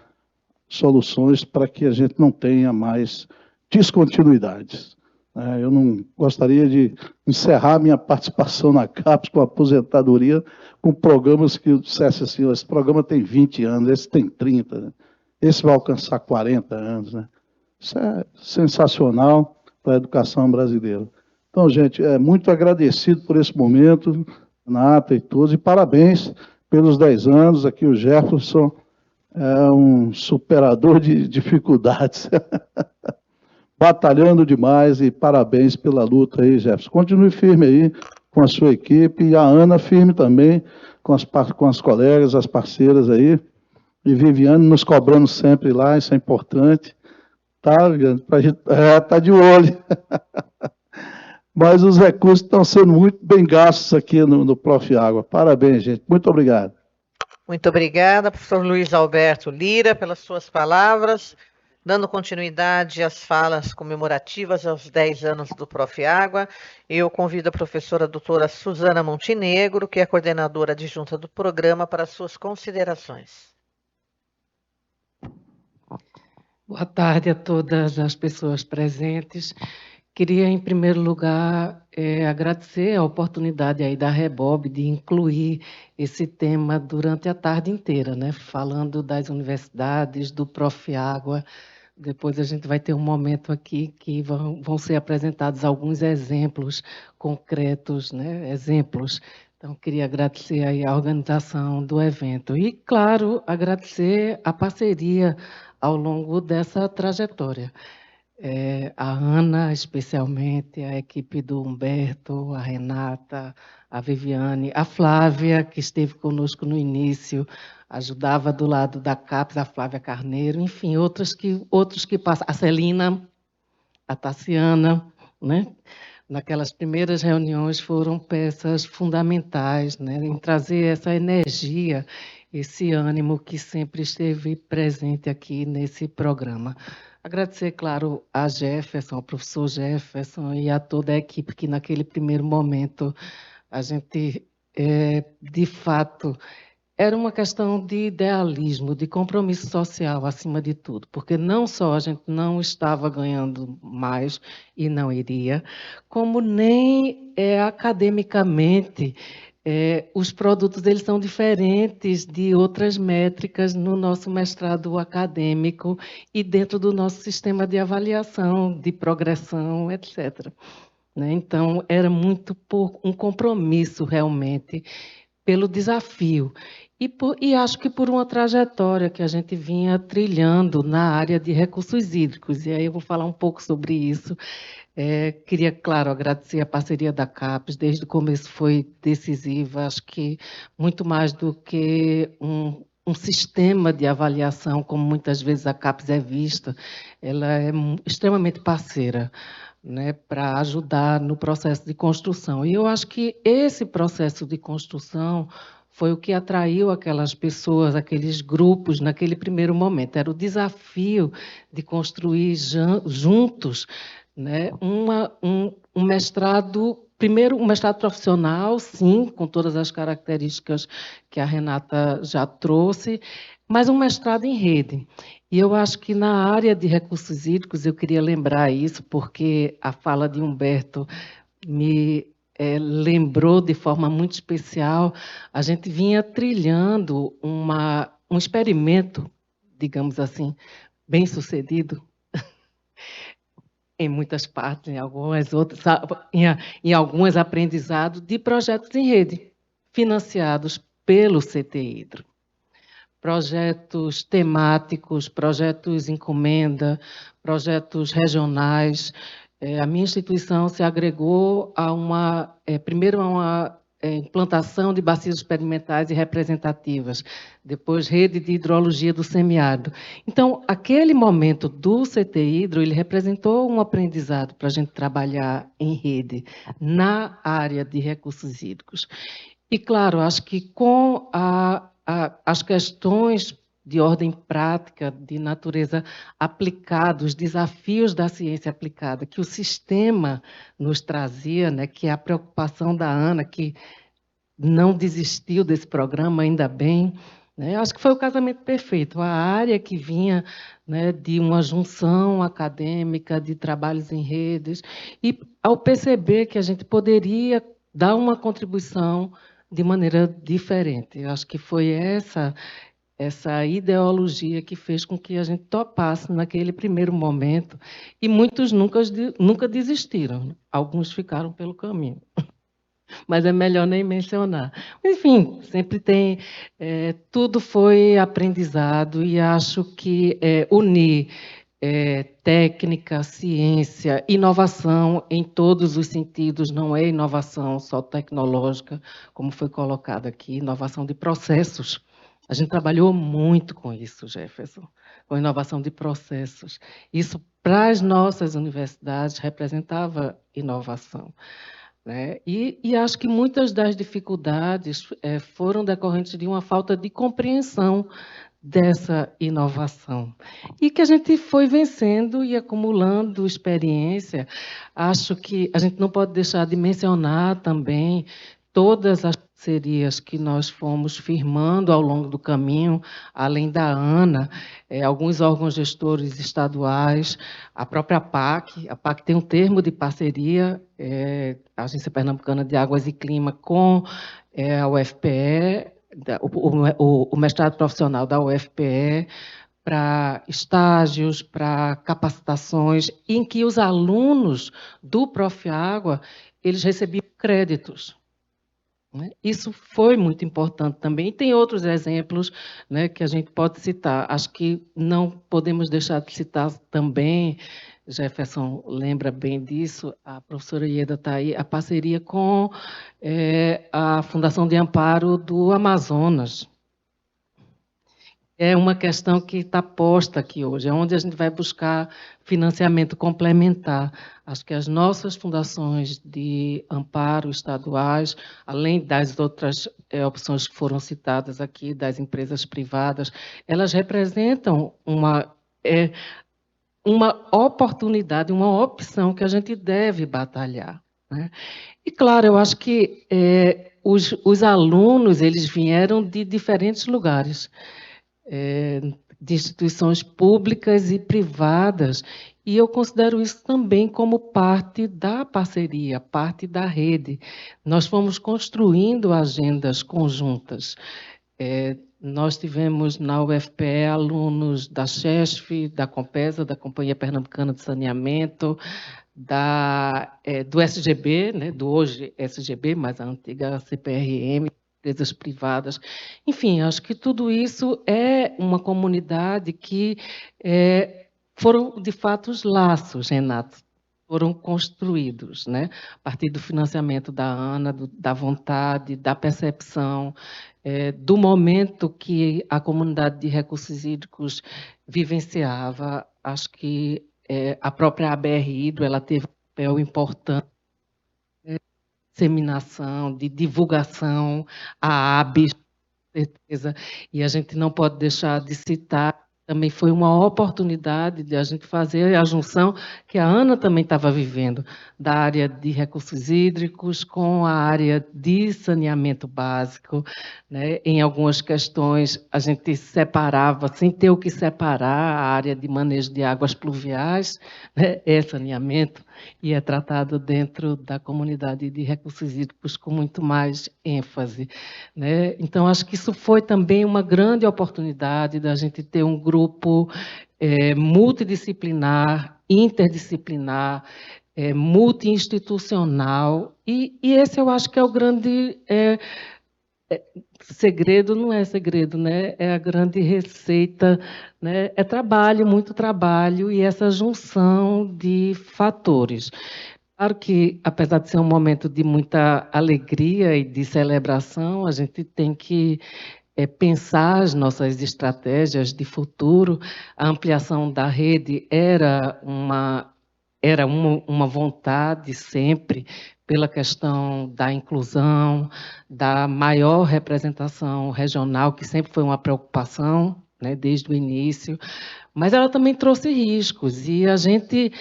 soluções para que a gente não tenha mais descontinuidades. Eu não gostaria de encerrar minha participação na CAPES com aposentadoria com programas que eu dissesse assim, esse programa tem 20 anos, esse tem 30, né? Esse vai alcançar 40 anos. Né? Isso é sensacional para a educação brasileira. Então, gente, muito agradecido por esse momento, Renata e todos, e parabéns pelos 10 anos. Aqui o Jefferson é um superador de dificuldades. Batalhando demais e parabéns pela luta aí, Jefferson. Continue firme aí com a sua equipe e a Ana firme também com as colegas, as parceiras aí. E Viviane nos cobrando sempre lá, isso é importante. Tá, Viviane? Pra gente, tá de olho. Mas os recursos estão sendo muito bem gastos aqui no Profiágua. Parabéns, gente. Muito obrigado. Muito obrigada, professor Luiz Alberto Lira, pelas suas palavras. Dando continuidade às falas comemorativas aos 10 anos do Profiágua, eu convido a professora doutora Suzana Montenegro, que é coordenadora adjunta do programa, para as suas considerações. Boa tarde a todas as pessoas presentes. Queria, em primeiro lugar, agradecer a oportunidade aí da Rebob de incluir esse tema durante a tarde inteira, né? Falando das universidades, do Profiágua. Depois a gente vai ter um momento aqui que vão ser apresentados alguns exemplos concretos, né? Exemplos. Então, queria agradecer aí a organização do evento. E, claro, agradecer a parceria ao longo dessa trajetória. A Ana, especialmente, a equipe do Humberto, a Renata, a Viviane, a Flávia, que esteve conosco no início, ajudava do lado da CAPES, a Flávia Carneiro, enfim, outros que passam, a Celina, a Tassiana, né? Naquelas primeiras reuniões foram peças fundamentais, né, em trazer essa energia, esse ânimo que sempre esteve presente aqui nesse programa. Agradecer, claro, a Jefferson, ao professor Jefferson e a toda a equipe que, naquele primeiro momento, a gente, de fato, era uma questão de idealismo, de compromisso social, acima de tudo, porque não só a gente não estava ganhando mais e não iria, como nem academicamente os produtos eles são diferentes de outras métricas no nosso mestrado acadêmico e dentro do nosso sistema de avaliação, de progressão, etc. Né? Então, era muito por um compromisso, realmente, pelo desafio. E acho que por uma trajetória que a gente vinha trilhando na área de recursos hídricos, e aí eu vou falar um pouco sobre isso. Queria, claro, agradecer a parceria da CAPES, desde o começo foi decisiva, acho que muito mais do que um sistema de avaliação, como muitas vezes a CAPES é vista, ela é extremamente parceira, né, para ajudar no processo de construção. E eu acho que esse processo de construção foi o que atraiu aquelas pessoas, aqueles grupos, naquele primeiro momento. Era o desafio de construir juntos, né, um mestrado, primeiro um mestrado profissional, sim, com todas as características que a Renata já trouxe, mas um mestrado em rede. E eu acho que na área de recursos hídricos, eu queria lembrar isso, porque a fala de Humberto me lembrou de forma muito especial, a gente vinha trilhando um experimento, digamos assim, bem sucedido, em muitas partes, em algumas outras, em alguns aprendizados de projetos em rede, financiados pelo CT Hidro. Projetos temáticos, projetos encomenda, projetos regionais. A minha instituição se agregou a primeiro a uma implantação de bacias experimentais e representativas, depois rede de hidrologia do semiárido. Então, aquele momento do CT Hidro, ele representou um aprendizado para a gente trabalhar em rede, na área de recursos hídricos. E, claro, acho que com as questões de ordem prática, de natureza aplicada, os desafios da ciência aplicada, que o sistema nos trazia, né, que é a preocupação da Ana, que não desistiu desse programa, ainda bem, né, acho que foi o casamento perfeito, a área que vinha, né, de uma junção acadêmica, de trabalhos em redes, e ao perceber que a gente poderia dar uma contribuição de maneira diferente. Eu acho que foi essa ideologia que fez com que a gente topasse naquele primeiro momento, e muitos nunca desistiram, alguns ficaram pelo caminho, mas é melhor nem mencionar. Enfim, sempre tem, tudo foi aprendizado, e acho que unir técnica, ciência, inovação em todos os sentidos, não é inovação só tecnológica, como foi colocado aqui, inovação de processos. A gente trabalhou muito com isso, Jefferson, com inovação de processos. Isso, para as nossas universidades, representava inovação, né? E acho que muitas das dificuldades foram decorrentes de uma falta de compreensão dessa inovação. E que a gente foi vencendo e acumulando experiência. Acho que a gente não pode deixar de mencionar também todas as parcerias que nós fomos firmando ao longo do caminho, além da ANA, alguns órgãos gestores estaduais, a própria APAC. A APAC tem um termo de parceria, a Agência Pernambucana de Águas e Clima, com a UFPE, o mestrado profissional da UFPE, para estágios, para capacitações, em que os alunos do Profiágua, eles recebiam créditos. Isso foi muito importante também. E tem outros exemplos, né, que a gente pode citar. Acho que não podemos deixar de citar também, Jefferson lembra bem disso, a professora Ieda está aí, a parceria com a Fundação de Amparo do Amazonas. É uma questão que está posta aqui hoje, é onde a gente vai buscar financiamento complementar. Acho que as nossas fundações de amparo estaduais, além das outras opções que foram citadas aqui, das empresas privadas, elas representam uma oportunidade, uma opção que a gente deve batalhar, né? E, claro, eu acho que os alunos, eles vieram de diferentes lugares, de instituições públicas e privadas, e eu considero isso também como parte da parceria, parte da rede. Nós fomos construindo agendas conjuntas. Nós tivemos na UFPE alunos da CHESF, da Compesa, da Companhia Pernambucana de Saneamento, do SGB, né, do hoje SGB, mas a antiga CPRM, empresas privadas. Enfim, acho que tudo isso é uma comunidade que foram, de fato, os laços, Renato, foram construídos, né? A partir do financiamento da ANA, da vontade, da percepção, do momento que a comunidade de recursos hídricos vivenciava. Acho que a própria ABR Hidro, ela teve um papel importante de disseminação, de divulgação, a ABS, com certeza, e a gente não pode deixar de citar. Também foi uma oportunidade de a gente fazer a junção que a ANA também estava vivendo, da área de recursos hídricos com a área de saneamento básico, né? Em algumas questões, a gente separava, sem ter o que separar, a área de manejo de águas pluviais, né? É saneamento, e é tratado dentro da comunidade de recursos hídricos com muito mais ênfase, né? Então, acho que isso foi também uma grande oportunidade da gente ter um grupo multidisciplinar, interdisciplinar, multi-institucional, e esse eu acho que é o grande segredo, não é segredo, né? É a grande receita, né? É trabalho, muito trabalho, e essa junção de fatores. Claro que, apesar de ser um momento de muita alegria e de celebração, a gente tem que pensar as nossas estratégias de futuro. A ampliação da rede era uma vontade sempre, pela questão da inclusão, da maior representação regional, que sempre foi uma preocupação, né, desde o início, mas ela também trouxe riscos, e a gente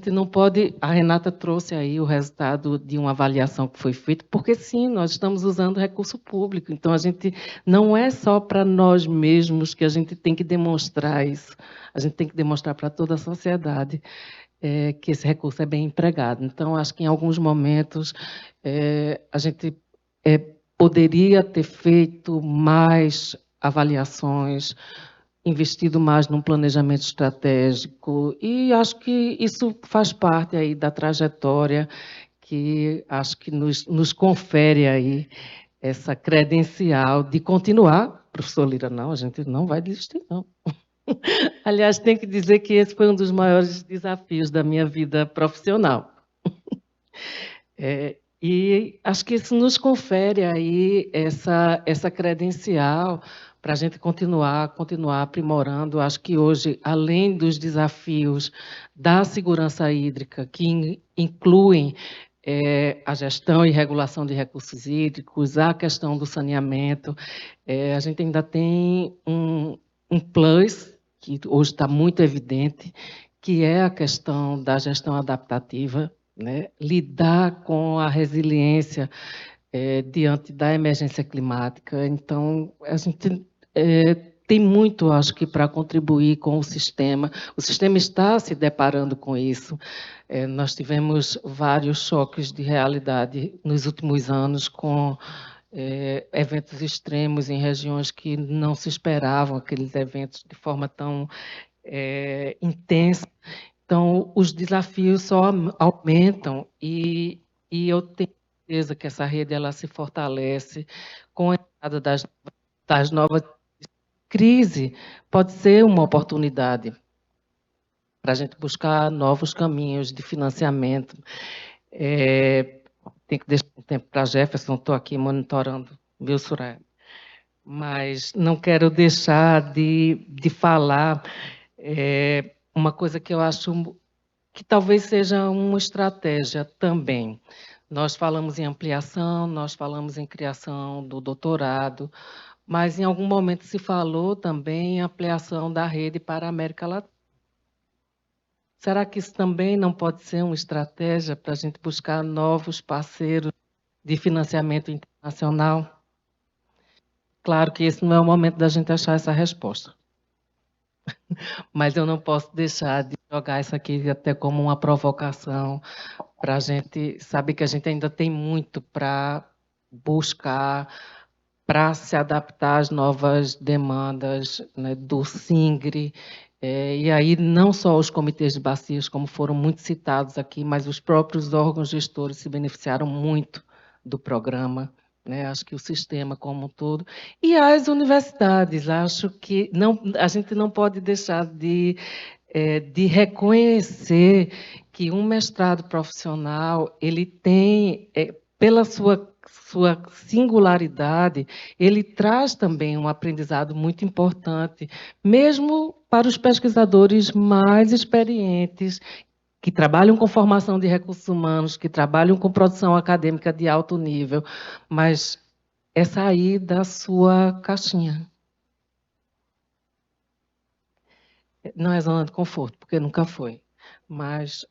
não pode... A Renata trouxe aí o resultado de uma avaliação que foi feita, porque sim, nós estamos usando recurso público, então a gente não é só para nós mesmos que a gente tem que demonstrar isso, a gente tem que demonstrar para toda a sociedade que esse recurso é bem empregado. Então, acho que em alguns momentos a gente poderia ter feito mais avaliações, investido mais num planejamento estratégico, e acho que isso faz parte aí da trajetória que acho que nos confere aí essa credencial de continuar. Professor Lira, não, a gente não vai desistir, não. Aliás, tenho que dizer que esse foi um dos maiores desafios da minha vida profissional. E acho que isso nos confere aí essa credencial para a gente continuar aprimorando. Acho que hoje, além dos desafios da segurança hídrica, que incluem a gestão e regulação de recursos hídricos, a questão do saneamento, a gente ainda tem um plus, que hoje está muito evidente, que é a questão da gestão adaptativa, né? Lidar com a resiliência diante da emergência climática. Então, a gente tem muito, acho que, para contribuir com o sistema. O sistema está se deparando com isso. Nós tivemos vários choques de realidade nos últimos anos, com eventos extremos em regiões que não se esperavam aqueles eventos de forma tão intensa. Então, os desafios só aumentam e eu tenho certeza que essa rede ela se fortalece com a entrada das novas crise. Pode ser uma oportunidade para a gente buscar novos caminhos de financiamento. Tem que deixar um tempo para Jefferson, estou aqui monitorando, viu, Soraya? Mas não quero deixar de falar uma coisa que eu acho que talvez seja uma estratégia também. Nós falamos em ampliação, nós falamos em criação do doutorado, mas em algum momento se falou também em ampliação da rede para a América Latina. Será que isso também não pode ser uma estratégia para a gente buscar novos parceiros de financiamento internacional? Claro que esse não é o momento da gente achar essa resposta. Mas eu não posso deixar de jogar isso aqui até como uma provocação para a gente saber que a gente ainda tem muito para buscar, para se adaptar às novas demandas, né, do SINGRE. E aí não só os comitês de bacias, como foram muito citados aqui, mas os próprios órgãos gestores se beneficiaram muito do programa. Né, acho que o sistema como um todo. E as universidades, acho que a gente não pode deixar de reconhecer que um mestrado profissional, ele tem, pela sua singularidade, ele traz também um aprendizado muito importante, mesmo para os pesquisadores mais experientes, que trabalham com formação de recursos humanos, que trabalham com produção acadêmica de alto nível, mas é sair da sua caixinha. Não é zona de conforto, porque nunca foi, mas,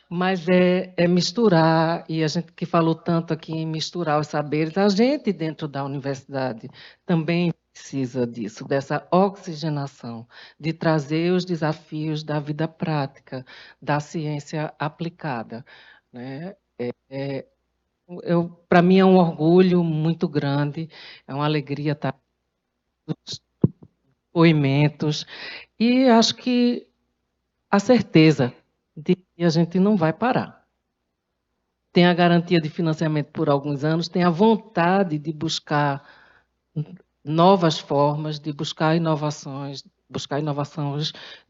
mas é misturar, e a gente que falou tanto aqui em misturar os saberes, a gente dentro da universidade também precisa disso, dessa oxigenação, de trazer os desafios da vida prática, da ciência aplicada. Né? Para mim é um orgulho muito grande, é uma alegria estar nos depoimentos, e acho que a certeza de que a gente não vai parar. Tem a garantia de financiamento por alguns anos, tem a vontade de buscar novas formas, de buscar inovações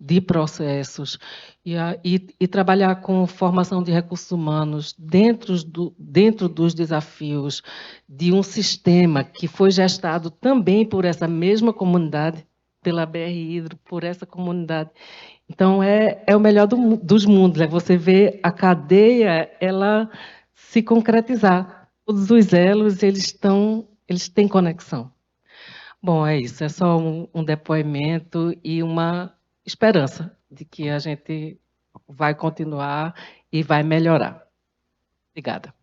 de processos e trabalhar com formação de recursos humanos dentro dos desafios de um sistema que foi gestado também por essa mesma comunidade, pela BR Hidro, por essa comunidade. Então, é o melhor dos mundos, é você ver a cadeia ela se concretizar. Todos os elos, eles têm conexão. Bom, é isso, é só um depoimento e uma esperança de que a gente vai continuar e vai melhorar. Obrigada.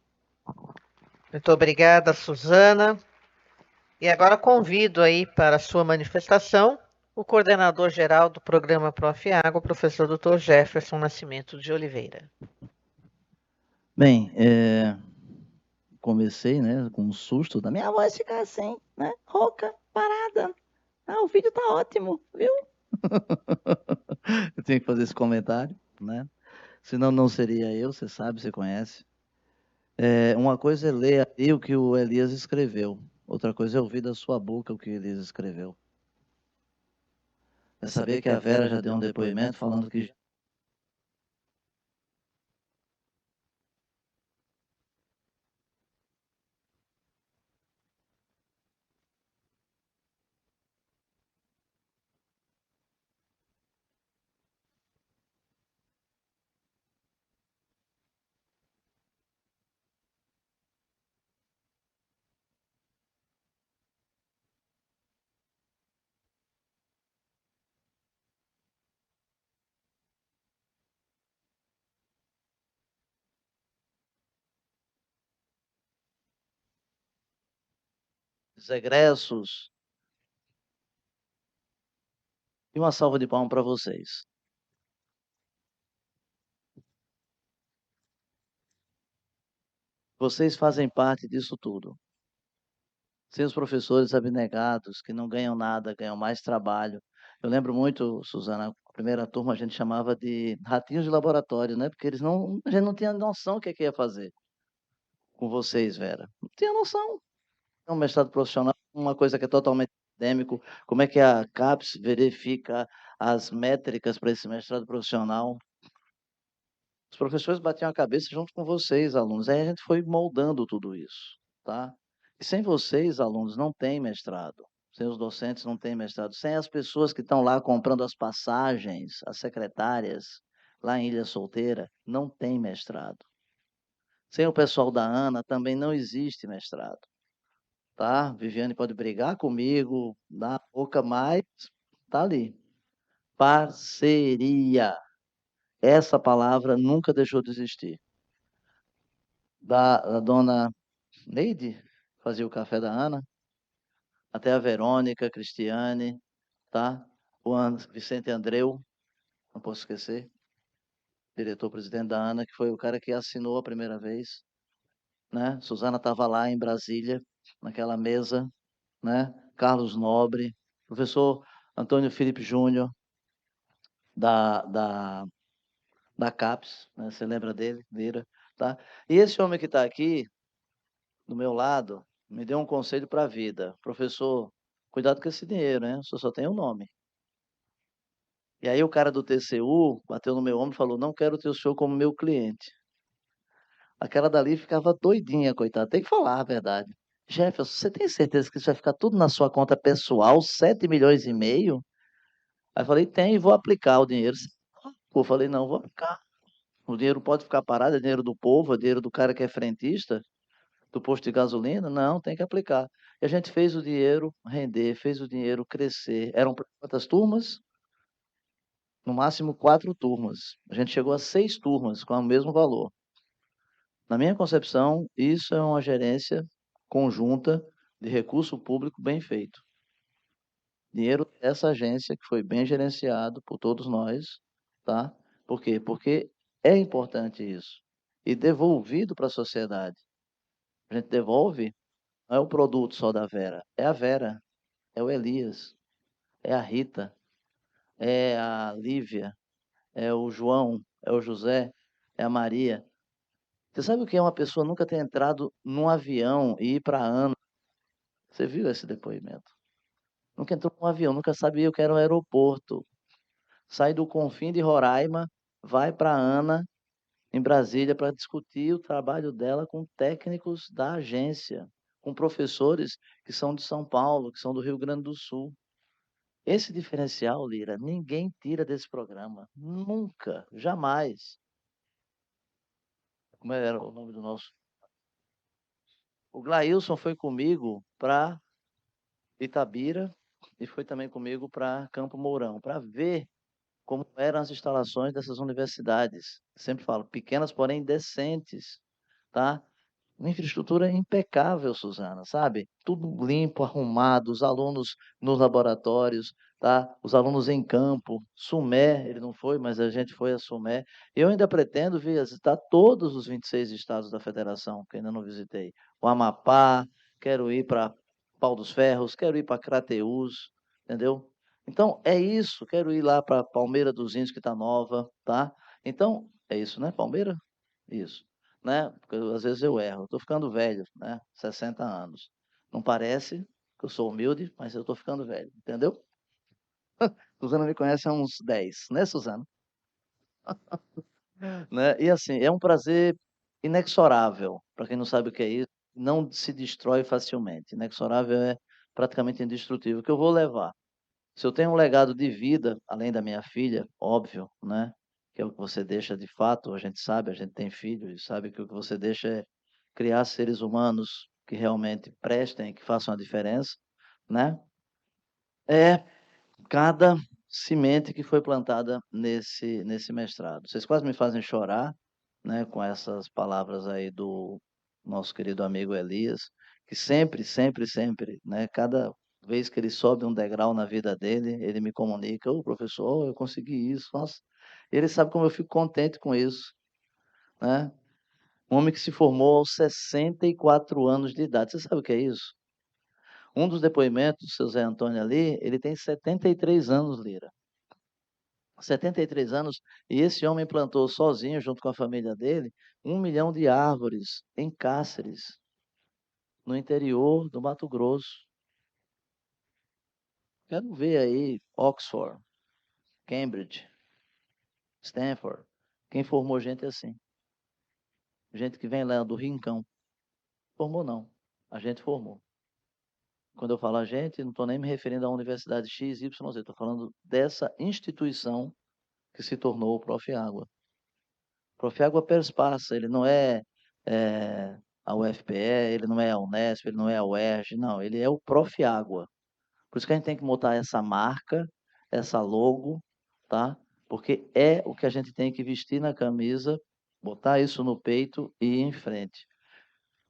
Muito obrigada, Suzana. E agora convido aí para a sua manifestação o coordenador-geral do programa Profiágua, o professor Dr. Jefferson Nascimento de Oliveira. Bem, comecei, né, com um susto da minha voz ficar assim, né, rouca, parada. O vídeo tá ótimo, viu? Eu tenho que fazer esse comentário, né? Senão não seria eu, você sabe, você conhece. Uma coisa é ler aí o que o Elias escreveu, outra coisa é ouvir da sua boca o que o Elias escreveu. É saber que a Vera já deu um depoimento falando que os egressos. E uma salva de palmas para vocês. Vocês fazem parte disso tudo. Sem os professores abnegados, que não ganham nada, ganham mais trabalho. Eu lembro muito, Suzana, a primeira turma a gente chamava de ratinhos de laboratório, né? Porque a gente não tinha noção o que ia fazer com vocês, Vera. Não tinha noção. É um mestrado profissional, uma coisa que é totalmente acadêmico. Como é que a CAPES verifica as métricas para esse mestrado profissional? Os professores batiam a cabeça junto com vocês, alunos. Aí a gente foi moldando tudo isso, tá? E sem vocês, alunos, não tem mestrado. Sem os docentes, não tem mestrado. Sem as pessoas que estão lá comprando as passagens, as secretárias, lá em Ilha Solteira, não tem mestrado. Sem o pessoal da ANA, também não existe mestrado, tá? Viviane pode brigar comigo, dar a boca, mas tá ali. Parceria. Essa palavra nunca deixou de existir. Da dona Neide, fazia o café da Ana, até a Verônica, Cristiane, tá? Vicente Andreu, não posso esquecer, diretor-presidente da Ana, que foi o cara que assinou a primeira vez, né? Suzana estava lá em Brasília, naquela mesa, né? Carlos Nobre, professor Antônio Felipe Júnior, da, da, da CAPES, né? Você lembra dele? Vira, tá? E esse homem que está aqui, do meu lado, me deu um conselho para a vida. Professor, cuidado com esse dinheiro, né? O senhor só tem um nome. E aí o cara do TCU bateu no meu ombro e falou, não quero ter o senhor como meu cliente. Aquela dali ficava doidinha, coitada. Tem que falar a verdade. Jefferson, você tem certeza que isso vai ficar tudo na sua conta pessoal, 7,5 milhões? Aí eu falei, tem, e vou aplicar o dinheiro. Eu falei, não, vou aplicar. O dinheiro pode ficar parado, é dinheiro do povo, é dinheiro do cara que é frentista, do posto de gasolina. Não, tem que aplicar. E a gente fez o dinheiro render, fez o dinheiro crescer. Eram quantas turmas? No máximo 4 turmas. A gente chegou a 6 turmas com o mesmo valor. Na minha concepção, isso é uma gerência conjunta de recurso público bem feito. Dinheiro dessa agência que foi bem gerenciado por todos nós, tá? Por quê? Porque é importante isso. E devolvido para a sociedade. A gente devolve, não é o produto só da Vera, é a Vera, é o Elias, é a Rita, é a Lívia, é o João, é o José, é a Maria. Você sabe o que é uma pessoa nunca ter entrado num avião e ir para Ana? Você viu esse depoimento? Nunca entrou num avião, nunca sabia o que era um aeroporto. Sai do Confim de Roraima, vai para Ana, em Brasília, para discutir o trabalho dela com técnicos da agência, com professores que são de São Paulo, que são do Rio Grande do Sul. Esse diferencial, Lira, ninguém tira desse programa. Nunca, jamais. Como era o nome do nosso? O Glailson foi comigo para Itabira e foi também comigo para Campo Mourão, para ver como eram as instalações dessas universidades. Sempre falo, pequenas, porém decentes, tá? Uma infraestrutura impecável, Suzana, sabe? Tudo limpo, arrumado, os alunos nos laboratórios, tá? Os alunos em campo. Sumé, ele não foi, mas a gente foi a Sumé. Eu ainda pretendo visitar todos os 26 estados da federação, que ainda não visitei. O Amapá, quero ir para Pau dos Ferros, quero ir para Crateús, entendeu? Então, é isso, quero ir lá para Palmeira dos Índios, que está nova, tá? Então, é isso, né? Palmeira? Isso, né? Porque às vezes eu erro. Estou ficando velho, né? 60 anos. Não parece que eu sou humilde, mas eu estou ficando velho, entendeu? Suzana me conhece há uns 10, né, Suzana? Né? E assim, é um prazer inexorável. Para quem não sabe o que é isso, não se destrói facilmente. Inexorável é praticamente indestrutível. O que eu vou levar? Se eu tenho um legado de vida, além da minha filha, óbvio, né? Que é o que você deixa de fato, a gente sabe, a gente tem filho e sabe que o que você deixa é criar seres humanos que realmente prestem, que façam a diferença, né? É cada semente que foi plantada nesse mestrado. Vocês quase me fazem chorar, né, com essas palavras aí do nosso querido amigo Elias, que sempre, sempre, sempre, né, cada vez que ele sobe um degrau na vida dele, ele me comunica, ô professor, eu consegui isso, nossa. Ele sabe como eu fico contente com isso, né? Um homem que se formou aos 64 anos de idade. Você sabe o que é isso? Um dos depoimentos do seu Zé Antônio ali, ele tem 73 anos, Lira. 73 anos, e esse homem plantou sozinho, junto com a família dele, 1 milhão de árvores em Cáceres, no interior do Mato Grosso. Quero ver aí Oxford, Cambridge, Stanford. Quem formou gente assim? Gente que vem lá do rincão. Formou não, a gente formou. Quando eu falo a gente, não estou nem me referindo à universidade X, Y, Z. Estou falando dessa instituição que se tornou o Prof. Água. O Prof. Água perspassa, ele não é, a UFPE, ele não é a Unesp, ele não é a UERJ, não, ele é o Prof. Água. Por isso que a gente tem que botar essa marca, essa logo, tá? Porque é o que a gente tem que vestir na camisa, botar isso no peito e ir em frente.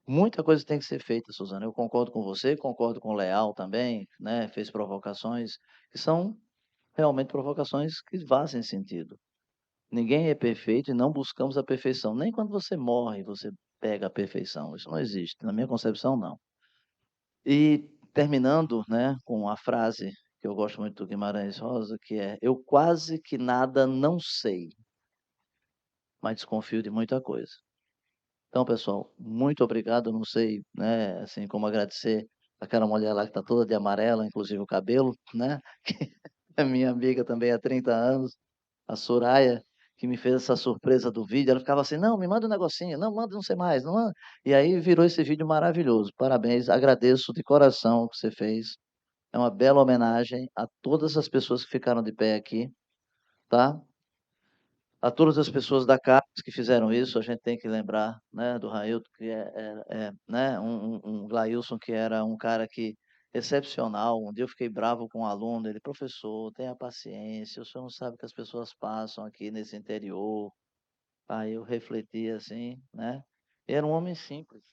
Muita coisa tem que ser feita, Suzana. Eu concordo com você, concordo com o Leal também, né? Fez provocações que são realmente provocações que fazem sentido. Ninguém é perfeito e não buscamos a perfeição. Nem quando você morre, você pega a perfeição. Isso não existe. Na minha concepção, não. E terminando, né, com a frase que eu gosto muito do Guimarães Rosa, que é: eu quase que nada não sei, mas desconfio de muita coisa. Então, pessoal, muito obrigado. Eu não sei, né, assim, como agradecer aquela mulher lá que está toda de amarela, inclusive o cabelo, né, que é minha amiga também há 30 anos, a Soraya, que me fez essa surpresa do vídeo. Ela ficava assim: não, me manda um negocinho, não, manda não sei mais, não manda. E aí virou esse vídeo maravilhoso. Parabéns, agradeço de coração o que você fez. É uma bela homenagem a todas as pessoas que ficaram de pé aqui, tá? A todas as pessoas da CAPES que fizeram isso, a gente tem que lembrar, né, do Railton, que né, um Glailson, que era um cara que excepcional. Um dia eu fiquei bravo com um aluno, ele: professor, tenha paciência, o senhor não sabe o que as pessoas passam aqui nesse interior. Aí eu refleti assim, né? Era um homem simples,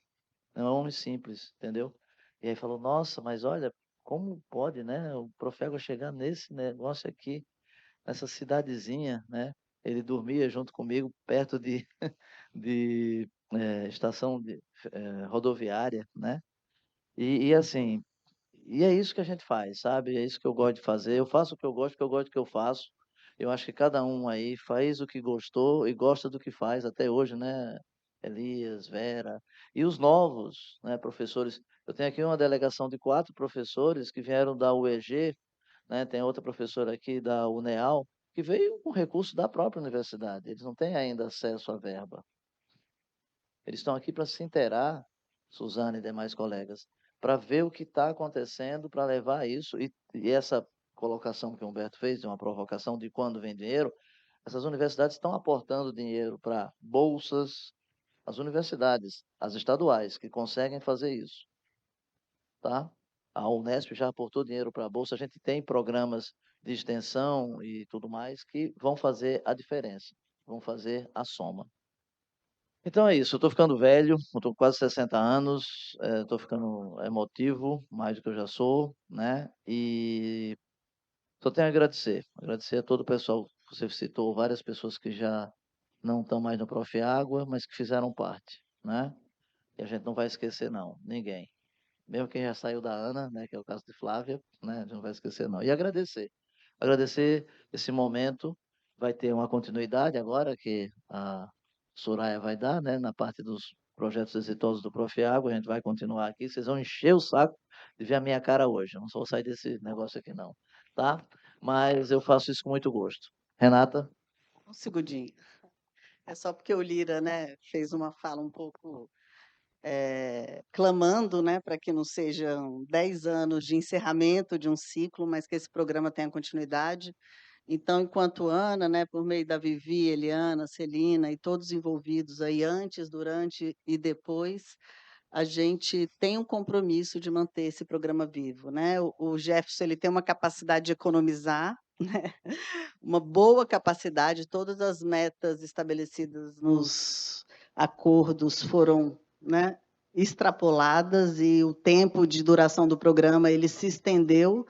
era um homem simples, entendeu? E aí falou: nossa, mas olha, como pode, né, o Profega chegar nesse negócio aqui, nessa cidadezinha, né? Ele dormia junto comigo perto de estação rodoviária, né? E assim, e é isso que a gente faz, sabe? É isso que eu gosto de fazer. Eu faço o que eu gosto, porque eu gosto do que eu faço. Eu acho que cada um aí faz o que gostou e gosta do que faz até hoje, né? Elias, Vera e os novos, né, professores. Eu tenho aqui uma delegação de 4 professores que vieram da UEG, né? Tem outra professora aqui da UNEAL, que veio com recurso da própria universidade. Eles não têm ainda acesso à verba. Eles estão aqui para se inteirar, Suzana e demais colegas, para ver o que está acontecendo, para levar isso. E essa colocação que o Humberto fez, de uma provocação de quando vem dinheiro, essas universidades estão aportando dinheiro para bolsas, as universidades, as estaduais, que conseguem fazer isso, tá? A Unesp já aportou dinheiro para a bolsa. A gente tem programas de extensão e tudo mais que vão fazer a diferença, vão fazer a soma. Então é isso, eu estou ficando velho, eu estou com quase 60 anos, estou ficando emotivo, mais do que eu já sou, né? E só tenho a agradecer a todo o pessoal. Você citou várias pessoas que já não estão mais no Prof. Água, mas que fizeram parte, né? E a gente não vai esquecer, não, ninguém. Mesmo quem já saiu da Ana, né, que é o caso de Flávia, né, a gente não vai esquecer, não. E agradecer esse momento. Vai ter uma continuidade agora, que a Soraya vai dar, né, na parte dos projetos exitosos do Prof. Água. A gente vai continuar aqui. Vocês vão encher o saco de ver a minha cara hoje. Eu não vou sair desse negócio aqui, não, tá? Mas eu faço isso com muito gosto. Renata? Um segundinho. É só porque o Lira, né, fez uma fala um pouco clamando, né, para que não sejam 10 anos de encerramento de um ciclo, mas que esse programa tenha continuidade. Então, enquanto Ana, né, por meio da Vivi, Eliana, Celina e todos envolvidos aí antes, durante e depois, a gente tem um compromisso de manter esse programa vivo, né? O Jefferson, ele tem uma capacidade de economizar, né? Uma boa capacidade. Todas as metas estabelecidas nos acordos foram, né, extrapoladas e o tempo de duração do programa ele se estendeu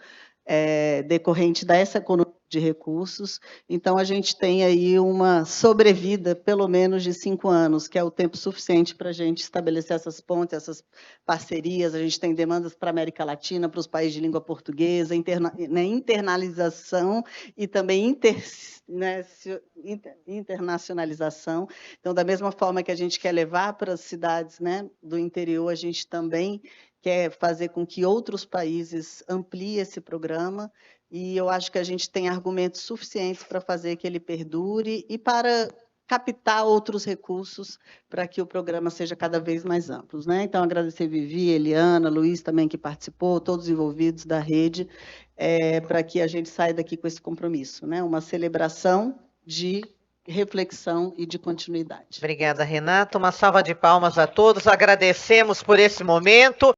decorrente dessa economia de recursos. Então, a gente tem aí uma sobrevida, pelo menos de 5 anos, que é o tempo suficiente para a gente estabelecer essas pontes, essas parcerias. A gente tem demandas para a América Latina, para os países de língua portuguesa, internalização e também internacionalização. Então, da mesma forma que a gente quer levar para as cidades, né, do interior, a gente também quer fazer com que outros países ampliem esse programa, e eu acho que a gente tem argumentos suficientes para fazer que ele perdure e para captar outros recursos para que o programa seja cada vez mais amplo, né? Então, agradecer Vivi, Eliana, Luiz também que participou, todos os envolvidos da rede, para que a gente saia daqui com esse compromisso, né? Uma celebração de reflexão e de continuidade. Obrigada, Renata. Uma salva de palmas a todos. Agradecemos por esse momento.